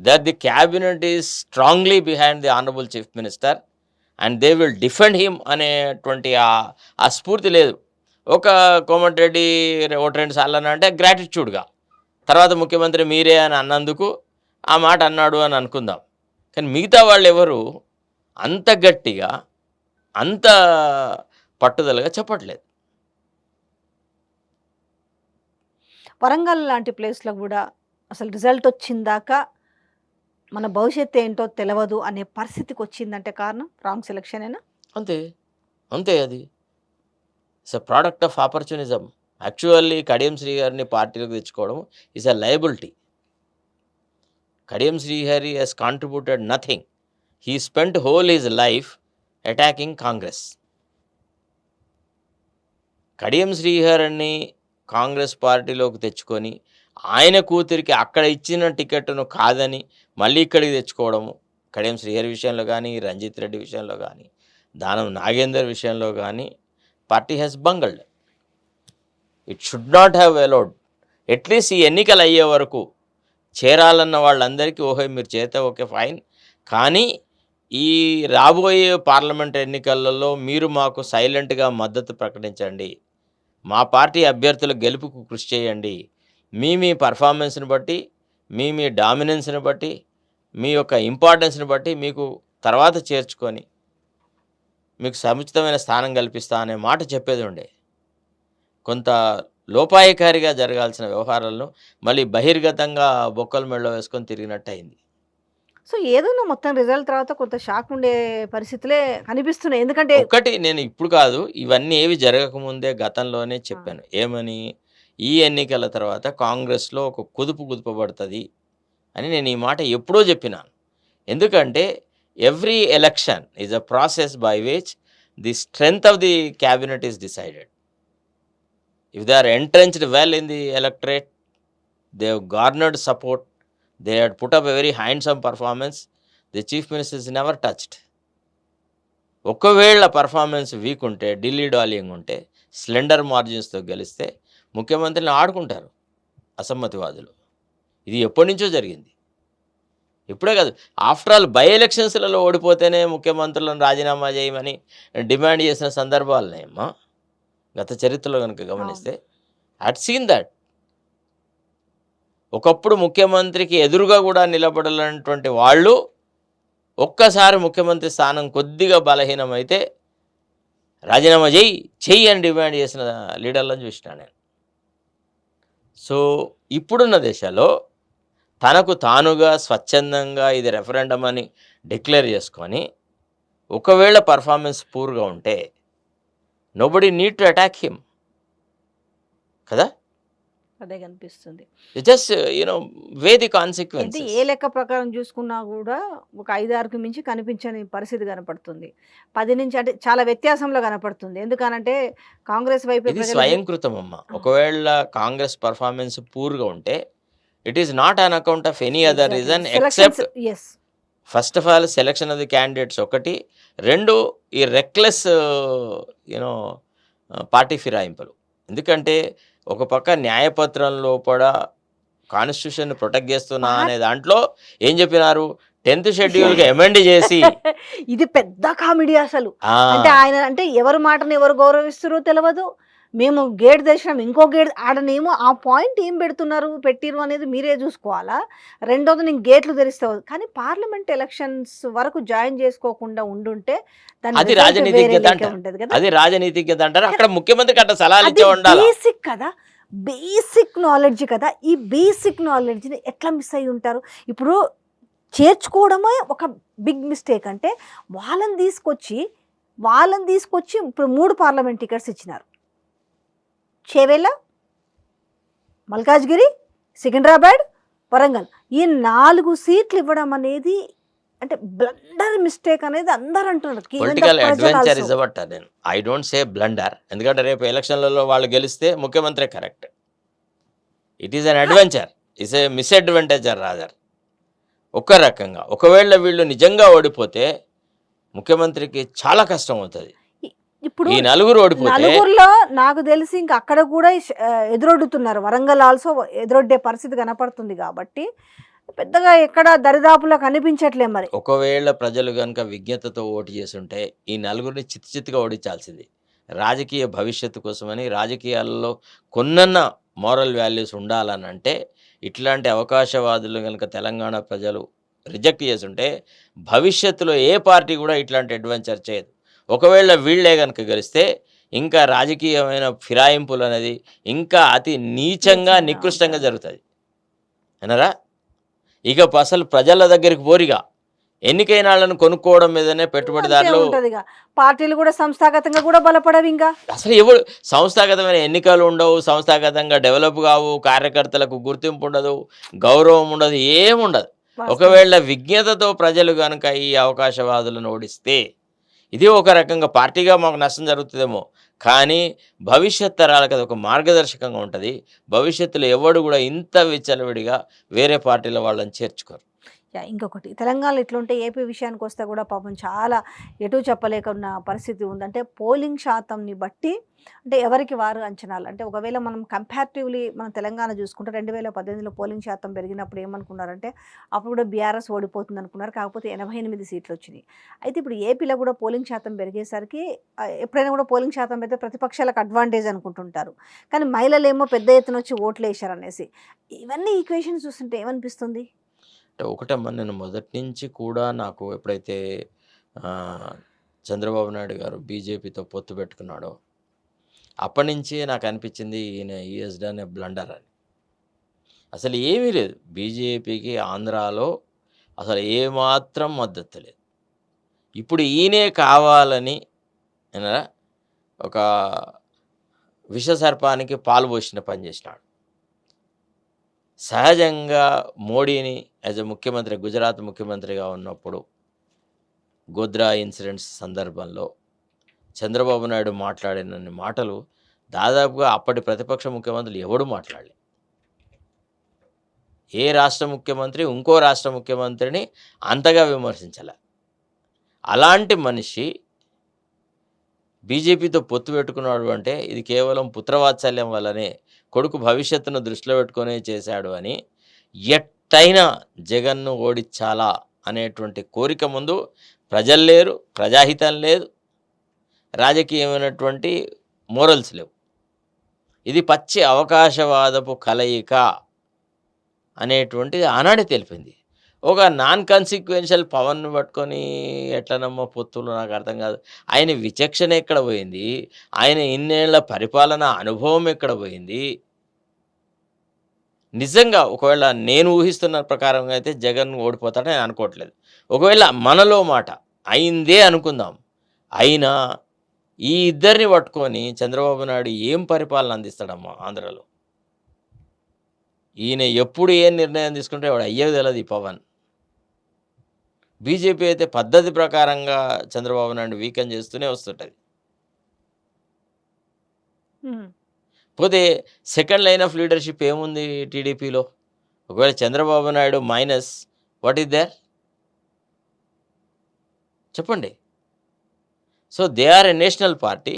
Speaker 2: that the cabinet is strongly behind the honourable chief minister and they will defend him అనేటువంటి ఆ స్ఫూర్తి లేదు. ఒక కోమటిరెడ్డి ఒకటి 2 సార్లు అన్నా అంటే గ్రాటిట్యూడ్గా, తర్వాత ముఖ్యమంత్రి మీరే అని అన్నందుకు ఆ మాట అన్నాడు అని అనుకుందాం. కానీ మిగతా వాళ్ళు ఎవరు అంత గట్టిగా అంత పట్టుదలగా చెప్పట్లేదు.
Speaker 1: వరంగల్ లాంటి ప్లేస్‌లో గూడా అసలు రిజల్ట్ వచ్చిందాకా మన భవిష్యత్తు ఏంటో తెలవదు అనే పరిస్థితికొచ్చిందంటే కారణం రాంగ్ సెలక్షనేనా?
Speaker 2: అంతే అంతే అది it's a product of opportunism. Actually Kadiyam Shri గారిని పార్టీలోకి తెచ్చుకోవడం is a liability. Kadiyam Srihari has contributed nothing. He spent whole his life attacking Congress. Kadiyam శ్రీహరిని కాంగ్రెస్ పార్టీలోకి తెచ్చుకొని ఆయన కూతురికి అక్కడ ఇచ్చిన టికెట్ను కాదని మళ్ళీ ఇక్కడికి తెచ్చుకోవడము, కడియం శ్రీహరి విషయంలో కానీ, రంజిత్ రెడ్డి విషయంలో కానీ, దానం నాగేందర్ విషయంలో కానీ party has bungled. It should not have allowed. At least ఈ ఎన్నికలు అయ్యే వరకు చేరాలన్న వాళ్ళందరికీ ఓహో మీరు చేస్తే ఓకే ఫైన్, కానీ ఈ రాబోయే పార్లమెంట్ ఎన్నికలలో మీరు మాకు సైలెంట్గా మద్దతు ప్రకటించండి, మా పార్టీ అభ్యర్థుల గెలుపుకు కృషి చేయండి, మీ పర్ఫార్మెన్స్ని బట్టి, మీ డామినెన్స్ని బట్టి, మీ యొక్క ఇంపార్టెన్స్ని బట్టి మీకు తర్వాత చేర్చుకొని మీకు సముచితమైన స్థానం కల్పిస్తా అనే మాట చెప్పేది ఉండే. కొంత లోపాయకారిగా జరగాల్సిన వ్యవహారాలను మళ్ళీ బహిర్గతంగా బొక్కల మెడలో వేసుకొని తిరిగినట్టు అయింది.
Speaker 1: సో ఏదైనా మొత్తం రిజల్ట్ తర్వాత కొంత షాక్ ఉండే పరిస్థితులే కనిపిస్తున్నాయి. ఎందుకంటే
Speaker 2: ఒక్కటి నేను ఇప్పుడు కాదు, ఇవన్నీ ఏవి జరగకముందే గతంలోనే
Speaker 1: ఆ!
Speaker 2: చెప్పాను. ఏమని? ఈ ఎన్నికల తర్వాత కాంగ్రెస్‌లో ఒక కుదుపబడతది అని నేను ఈ మాట ఎప్పుడో చెప్పినాను. ఎందుకంటే every election is a process by which the strength of the cabinet is decided. If they are entrenched well in the electorate, they have garnered support, they had put up a very handsome performance, the chief minister is never touched. ఒకవేళ performance weak ఉంటే, Delhi darling ఉంటే, slender మార్జిన్స్‌తో గెలిస్తే ముఖ్యమంత్రిని ఆడుకుంటారు అసమ్మతివాదులు. ఇది ఎప్పటినుంచో జరిగింది. ఇప్పుడే కాదు, ఆఫ్టర్ ఆల్ బై ఎలక్షన్స్‌లలో ఓడిపోతేనే ముఖ్యమంత్రులను రాజీనామా చేయమని డిమాండ్ చేసిన సందర్భాలున్నాయమ్మా. గత చరిత్రలో గనుక
Speaker 1: అవును.
Speaker 2: గమనిస్తే. I had seen that. ఒకప్పుడు ముఖ్యమంత్రికి ఎదురుగా కూడా నిలబడలేనటువంటి వాళ్ళు ఒక్కసారి ముఖ్యమంత్రి స్థానం కొద్దిగా బలహీనమైతే రాజీనామా చెయ్యి అని డిమాండ్ చేసిన లీడర్లను చూసినా నేను. సో ఇప్పుడున్న దశలో తనకు తానుగా స్వచ్ఛందంగా ఇది రెఫరెండం అని డిక్లేర్ చేసుకొని ఒకవేళ పర్ఫార్మెన్స్ పూర్గా ఉంటే nobody need to attack him కదా.
Speaker 1: అదే కనిపిస్తుంది.
Speaker 2: జస్ట్ వే ది
Speaker 1: అంటే
Speaker 2: కాన్సిక్వెన్సెస్.
Speaker 1: ఏ లెక్క ప్రకారం చూసుకున్నా గూడా ఒక 5, 6కి మించి కనిపించని పరిస్థితి కనపడుతుంది. 10 నుంచి అంటే చాలా వ్యత్యాసంలో కనపడుతుంది. ఎందుకనంటే కాంగ్రెస్ వైపే
Speaker 2: ఇది
Speaker 1: ప్రజలు
Speaker 2: స్వయంకృతం అమ్మ.
Speaker 1: ఆ!
Speaker 2: ఒకవేళ కాంగ్రెస్ పర్ఫార్మెన్స్ పూర్గా ఉంటే it is not on account of any other
Speaker 1: exactly.
Speaker 2: Reason
Speaker 1: selections
Speaker 2: except
Speaker 1: yes.
Speaker 2: First of all selection of the candidates ఒకటి, 2 ఈ రెక్లెస్ యూనో పార్టీ ఫిరాయింపులు. ఎందుకంటే ఒక పక్క న్యాయపత్రం లోపల కాన్స్టిట్యూషన్‌ని ప్రొటెక్ట్ చేస్తున్నా
Speaker 1: పార్ట్
Speaker 2: అనే దాంట్లో ఏం చెప్పినారు? 10th షెడ్యూల్‌కి అమెండ్ చేసి
Speaker 1: ఇది పెద్ద కామెడీ అసలు.
Speaker 2: ఆ!
Speaker 1: అంటే ఆయన అంటే ఎవరి మాటని ఎవరు గౌరవిస్తుర్రో తెలవదు. మేము గేట్ తెరిచినాం. ఇంకో గేట్ ఆడనేమో ఆ పాయింట్ ఏం పెడుతున్నారు, పెట్టిర్రు అనేది మీరే జూసుకోవాలా. రెండోది నేను గేట్లు తెరిస్తే కానీ పార్లమెంట్ ఎలక్షన్స్ వరకు జాయిన్ చేసుకోకుండా ఉండుంటే దాని
Speaker 2: అది
Speaker 1: రిజల్ట్ వేరే
Speaker 2: రాజనీతిజ్ఞత
Speaker 1: లెక్కే
Speaker 2: అంటారు.
Speaker 1: ఉంటది గదా!
Speaker 2: అది రాజనీతిజ్ఞత అంటారు. అక్కడ ముఖ్యమంత్రికి అట్లా సలహాలు
Speaker 1: అది
Speaker 2: ఇచ్చే ఉండాల.
Speaker 1: బేసిక్ కదా! బేసిక్ నాలెడ్జ్ కదా! ఈ బేసిక్ నాలెడ్జ్‌ని ఎట్లా మిస్ అయ్యి ఉంటారు? ఇప్పుడు చేర్చుకోవడమే ఒక బిగ్ మిస్టేక్. అంటే వాళ్ళని తీసుకొచ్చి ఇప్పుడు 3 పార్లమెంట్ టికెట్స్ ఇచ్చినారు. చేవెళ్ళ, మల్కాజ్గిరి, సికింద్రాబాద్, వరంగల్. ఈ 4 సీట్లు ఇవ్వడం అనేది అంటే బ్లండర్ మిస్టేక్ అనేది అందరూ అంటున్నారు. ఈవెన్ ద
Speaker 2: పొలిటికల్
Speaker 1: ప్రజలు
Speaker 2: అడ్వెంచర్
Speaker 1: ఆల్సో.
Speaker 2: ఇస్ అ నేను ఐ డోంట్ సే బ్లండర్. ఎందుకంటే రేపు ఎలక్షన్లలో వాళ్ళు గెలిస్తే ముఖ్యమంత్రే correct. It is an adventure. It's a misadventure rather. ఒక రకంగా ఒకవేళ వీళ్ళు నిజంగా ఓడిపోతే ముఖ్యమంత్రికి చాలా కష్టం అవుతుంది.
Speaker 1: ఇ ఇప్పుడు
Speaker 2: ఈ నలుగురు ఓడిపోతే
Speaker 1: నలుగురిలో నాకు తెలిసి ఇంక అక్కడ కూడా ఎదురొడ్డుతున్నారు. వరంగల్ ఆల్సో ఎదురొడ్డే పరిస్థితి కనపడుతుంది కాబట్టి పెద్దగా ఎక్కడ దరిదాపులో కనిపించట్లే మరి.
Speaker 2: ఒకవేళ ప్రజలు గనుక విజ్ఞతతో ఓటు చేసుంటే ఈ నలుగురిని చిత్తుచిత్తుగా ఓడించాల్సింది. రాజకీయ భవిష్యత్తు కోసమని రాజకీయాలలో కొన్నన్న మోరల్ వాల్యూస్ ఉండాలనంటే ఇట్లాంటి అవకాశవాదులు గనుక తెలంగాణ ప్రజలు రిజెక్ట్ చేసుంటే భవిష్యత్తులో ఏ పార్టీ కూడా ఇట్లాంటి అడ్వెంచర్ చేయదు. ఒకవేళ వీళ్ళే గనుక గెలిస్తే ఇంకా రాజకీయమైన ఫిరాయింపులు అనేది ఇంకా అతి నీచంగా
Speaker 1: నీచంగా
Speaker 2: నికృష్టంగా
Speaker 1: ఉంటారు.
Speaker 2: జరుగుతుంది. వినరా? ఇక అసలు ప్రజల దగ్గరికి పోరిగా ఎన్నికైన వాళ్ళను కొనుక్కోవడం మీదనే
Speaker 1: అంతే
Speaker 2: పెట్టుబడిదారులు.
Speaker 1: ఉంటదిగా. పార్టీలు కూడా సంస్థాగతంగా కూడా బలపడవింకా.
Speaker 2: అసలు ఎవరు సంస్థాగతమైన ఎన్నికలు ఉండవు, సంస్థాగతంగా డెవలప్ కావు, కార్యకర్తలకు గుర్తింపు ఉండదు, గౌరవం ఉండదు, ఏముండదు.
Speaker 1: వాస్తవం.
Speaker 2: ఒకవేళ విజ్ఞతతో ప్రజలు కనుక ఈ అవకాశవాదులను ఓడిస్తే ఇది ఒక రకంగా పార్టీగా మాకు నష్టం జరుగుతుందేమో, కానీ భవిష్యత్ తరాలకు అది ఒక మార్గదర్శకంగా ఉంటుంది. భవిష్యత్తులో ఎవడు కూడా ఇంత విచ్చలవిడిగా వేరే పార్టీల వాళ్ళని చేర్చుకోరు.
Speaker 1: యాహ్! ఇంకొకటి తెలంగాణలో ఎట్లుంటే ఏపీ విషయానికొస్తే కూడా పాపం చాలా ఎటూ చెప్పలేకున్న పరిస్థితి ఉంది. అంటే పోలింగ్ శాతంని బట్టి అంటే ఎవరికి వారు అంచనాలు. అంటే ఒకవేళ మనం కంపారిటివ్‌లీ మనం తెలంగాణ చూసుకుంటే 2018లో పోలింగ్ శాతం పెరిగినప్పుడు ఏమనుకున్నారంటే అప్పుడు కూడా బీఆర్ఎస్ ఓడిపోతుందనుకున్నారు. కాకపోతే 88 సీట్లొచ్చినాయి. అయితే ఇప్పుడు ఏపీలో కూడా పోలింగ్ శాతం పెరిగేసరికి ఎప్పుడైనా కూడా పోలింగ్ శాతం పెడితే ప్రతిపక్షాలకు అడ్వాంటేజ్ అనుకుంటుంటారు. కానీ మహిళలేమో పెద్ద ఎత్తున వచ్చి ఓట్లేశారనేసి. ఇవన్నీ ఈక్వేషన్స్ చూస్తుంటే ఏమనిపిస్తుంది?
Speaker 2: అంటే ఒకటమ్మా, నేను మొదటి నుంచి కూడా నాకు ఎప్పుడైతే చంద్రబాబు నాయుడు గారు బీజేపీతో పొత్తు పెట్టుకున్నాడో అప్పటి నుంచి నాకు అనిపించింది ఈయన ఈఎస్ డన్ ఏ బ్లండర్ అని. అసలు ఏమీ లేదు. బీజేపీకి ఆంధ్రాలో అసలు ఏమాత్రం మద్దతు లేదు. ఇప్పుడు ఈయనే కావాలని ఏనా ఒక విషసర్పానికి పాలు పోసిన పని చేసినాడు. సహజంగా మోడీని యాజ్ ఎ ముఖ్యమంత్రి, గుజరాత్ ముఖ్యమంత్రిగా ఉన్నప్పుడు గోద్రా ఇన్సిడెంట్స్ సందర్భంలో చంద్రబాబు నాయుడు మాట్లాడినన్ని మాటలు దాదాపుగా అప్పటి ప్రతిపక్ష ముఖ్యమంత్రులు ఎవడు మాట్లాడలే. ఏ రాష్ట్ర ముఖ్యమంత్రి ఇంకో రాష్ట్ర ముఖ్యమంత్రిని అంతగా విమర్శించలే. అలాంటి మనిషి బీజేపీతో పొత్తు పెట్టుకున్నాడు అంటే ఇది కేవలం పుత్రవాత్సల్యం వల్లనే, కొడుకు భవిష్యత్తును దృష్టిలో పెట్టుకునే చేశాడు అని, ఎట్టయినా జగన్ను ఓడించాలా అనేటువంటి కోరిక ముందు ప్రజలు లేరు, ప్రజాహితం లేదు, రాజకీయమైనటువంటి మోరల్స్ లేవు. ఇది పచ్చి అవకాశవాదపు కలయిక అనేటువంటిది ఆనాడే తెలిపింది. ఒక నాన్ కన్సిక్వెన్షియల్ పవన్ను పట్టుకొని ఎట్లనమ్మో పొత్తులు నాకు అర్థం కాదు. ఆయన విచక్షణ ఎక్కడ పోయింది? ఆయన ఇన్నేళ్ల పరిపాలన అనుభవం ఎక్కడ పోయింది? నిజంగా ఒకవేళ నేను ఊహిస్తున్న ప్రకారంగా అయితే జగన్ ఓడిపోతాడని నేను అనుకోవట్లేదు. ఒకవేళ మనలో మాట అయిందే అనుకుందాం, అయినా ఈ ఇద్దరిని పట్టుకొని చంద్రబాబు నాయుడు ఏం పరిపాలన అందిస్తాడమ్మా ఆంధ్రలో? ఈయన ఎప్పుడు ఏం నిర్ణయం తీసుకుంటే వాడు అయ్యేది తెలియదు ఈ పవన్. బీజేపీ అయితే పద్ధతి ప్రకారంగా చంద్రబాబు నాయుడు వీకెండ్ చేస్తూనే వస్తుంటుంది. పోతే సెకండ్ లైన్ ఆఫ్ లీడర్షిప్ ఏముంది టీడీపీలో? ఒకవేళ Chandrababu Naidu minus what is there చెప్పండి. So they are a national party,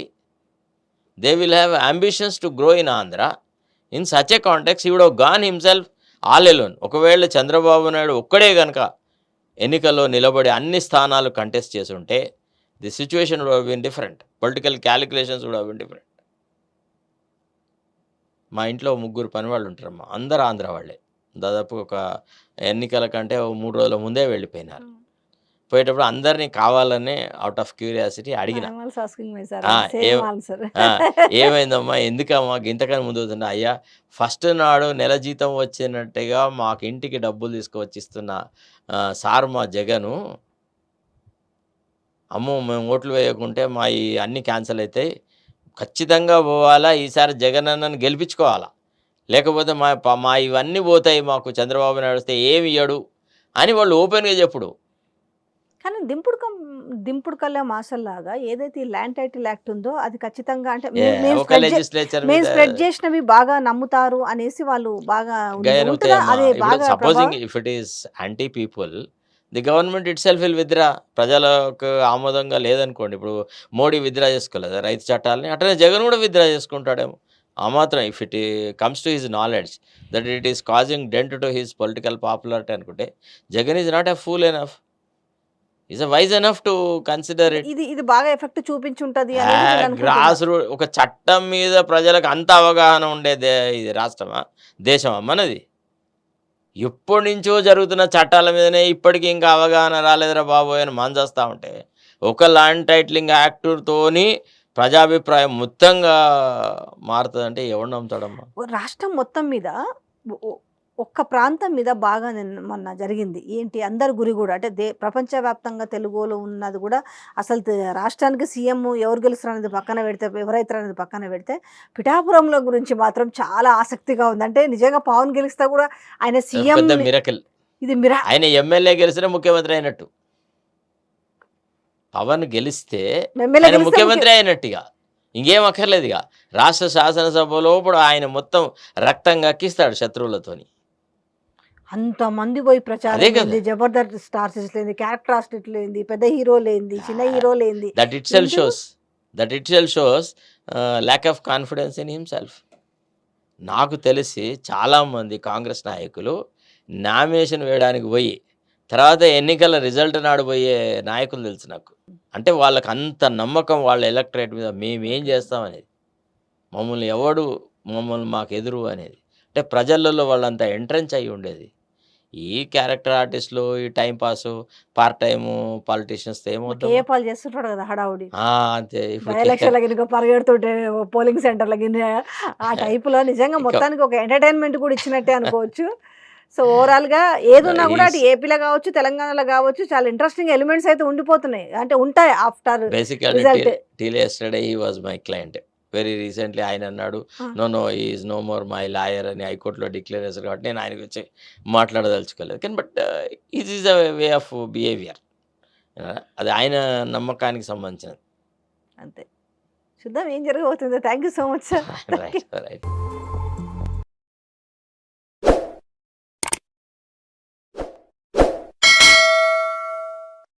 Speaker 2: they will have ambitions to grow in Andhra. In such a context he would have gone himself all alone. ఒకవేళ చంద్రబాబు నాయుడు ఒక్కడే కనుక ఎన్నికల్లో నిలబడి అన్ని స్థానాలు కంటెస్ట్ చేసి ఉంటే the situation would have been different, political calculations would have been different. మా ఇంట్లో 3 పని వాళ్ళు ఉంటారమ్మా, అందరూ ఆంధ్ర వాళ్ళే. దాదాపు ఒక ఎన్నికల కంటే 3 రోజుల ముందే వెళ్ళిపోయినారు. పోయేటప్పుడు అందరినీ కావాలనే అవుట్ ఆఫ్ క్యూరియాసిటీ అడిగిన, ఏమైందమ్మా ఎందుకమ్మా ఇంతకని ముందు అవుతున్నా? అయ్యా ఫస్ట్ నాడు నెల జీతం వచ్చినట్టుగా మాకు ఇంటికి డబ్బులు తీసుకువచ్చి ఇస్తున్న సార్ మా జగను, అమ్మో మేము ఓట్లు వేయకుంటే మా ఈ అన్నీ క్యాన్సిల్ అవుతాయి, ఖచ్చితంగా పోవాలా, ఈసారి జగన్ అన్నను గెలిపించుకోవాలా, లేకపోతే మా ఇవన్నీ పోతాయి, మాకు చంద్రబాబు నాయుడు వస్తే ఏమి ఇయ్యడు అని వాళ్ళు ఓపెన్గా చెప్పుడు.
Speaker 1: కానీ దింపుడు కల్లా మాసల్లాగా ఏదైతే ఈ ల్యాండ్ టైటిల్ యాక్ట్ ఉందో అది ఖచ్చితంగా అంటే మేము స్ప్రెడ్ చేసినవి బాగా నమ్ముతారు అనేసి వాళ్ళు బాగా అదే బాగా
Speaker 2: supposing if it is anti people, the government it self will withdraw. ప్రజలకు ఆమోదంగా లేదనుకోండి, ఇప్పుడు మోడీ విత్డ్రా చేసుకోలేదు రైతు చట్టాలని, అట్లనే జగన్ కూడా విత్డ్రా చేసుకుంటాడేమో. ఆ మాత్రం if it comes to his knowledge that it is causing dent to his political popularity అనుకుంటే, Jagan is not a fool enough, is a wise enough to consider it.
Speaker 1: ఇది బాగా ఎఫెక్ట్ చూపించుంటది.
Speaker 2: గ్రాస్ రూట్ ఒక చట్టం మీద ప్రజలకు అంత అవగాహన ఉండేదే ఇది రాష్ట్రమా, దేశమా మనది? ఎప్పటి నుంచో జరుగుతున్న చట్టాల మీదనే ఇప్పటికీ ఇంకా అవగాహన రాలేదురా బాబోయ్ అని మంజేస్తూ ఉంటే, ఒక ల్యాండ్ టైటిలింగ్ యాక్ట్తోని ప్రజాభిప్రాయం మొత్తంగా మారుతుందంటే ఎవరు నమ్ముతాడమ్మా?
Speaker 1: రాష్ట్రం మొత్తం మీద ఒక్క ప్రాంతం మీద బాగా మొన్న జరిగింది ఏంటి, అందరు గురి కూడా అంటే ప్రపంచవ్యాప్తంగా తెలుగులో ఉన్నది కూడా అసలు రాష్ట్రానికి సీఎం ఎవరు గెలుస్తారు అనేది పక్కన పెడితే, ఎవరైతారు అనేది పక్కన పెడితే, పిఠాపురంలో గురించి మాత్రం చాలా ఆసక్తిగా ఉంది. అంటే నిజంగా పవన్ గెలిస్తే కూడా ఆయన సీఎం
Speaker 2: మిరకల్,
Speaker 1: ఇది
Speaker 2: ఆయన ఎమ్మెల్యే గెలిస్తే ముఖ్యమంత్రి అయినట్టు, పవన్ గెలిస్తే ముఖ్యమంత్రి అయినట్టుగా ఇంకేం అక్కర్లేదు. ఇక రాష్ట్ర శాసనసభలో ఇప్పుడు ఆయన మొత్తం రక్తం కక్కిస్తాడు శత్రువులతోని.
Speaker 1: అంతమంది పోయి ప్రచారం లేని, జబర్దస్త్ స్టార్స్ లేని, క్యారెక్టర్ ఆర్టిస్ట్ లేని, పెద్ద హీరో లేని, చిన్న హీరో లేని,
Speaker 2: that it self shows lack of confidence in himself. నాకు తెలిసి చాలామంది కాంగ్రెస్ నాయకులు నామినేషన్ వేయడానికి పోయి తర్వాత ఎన్నికల రిజల్ట్ నాడు పోయే నాయకులు తెలుసు నాకు. అంటే వాళ్ళకి అంత నమ్మకం వాళ్ళ ఎలక్టరేట్ మీద, మేమేం చేస్తామనేది, మమ్మల్ని మాకు ఎదురు అనేది. అంటే ప్రజలలో వాళ్ళంతా ఎంట్రెన్స్ అయ్యి ఉండేది. ఈ క్యారెక్టర్ ఆర్టిస్టులు, ఈ time pass part time politicians
Speaker 1: ఏమవుతారు చేస్తుంటాడు కదా హడావుడి.
Speaker 2: అంతే
Speaker 1: పరిగెడుతుంటే పోలింగ్ సెంటర్లకి ఆ టైపులో నిజంగా మొత్తానికి ఒక ఎంటర్టైన్మెంట్ కూడా ఇచ్చినట్టే అనుకోవచ్చు. సో ఓవరాల్ గా ఏదున్నా కూడా అటు
Speaker 2: ఈస్
Speaker 1: ఏపీలో కావచ్చు, తెలంగాణలో కావచ్చు, చాలా ఇంట్రెస్టింగ్ ఎలిమెంట్స్ అయితే ఉండిపోతున్నాయి. అంటే ఉంటాయి after
Speaker 2: basically
Speaker 1: result.
Speaker 2: Till yesterday he was my client. Very recently ఆయన అన్నాడు, "no, no, he is no more my lawyer" అని హైకోర్ట్‌లో డిక్లేర్ చేశారు కాబట్టి నేను ఆయన గురించి మాట్లాడదలుచుకోలేదు. కానీ but it is a way of behaviour. అది ఆయన నమ్మకానికి సంబంధించినది.
Speaker 1: అంతే. చూద్దాం ఏం జరగబోతుందో. Thank you so much sir.
Speaker 2: Right. Right.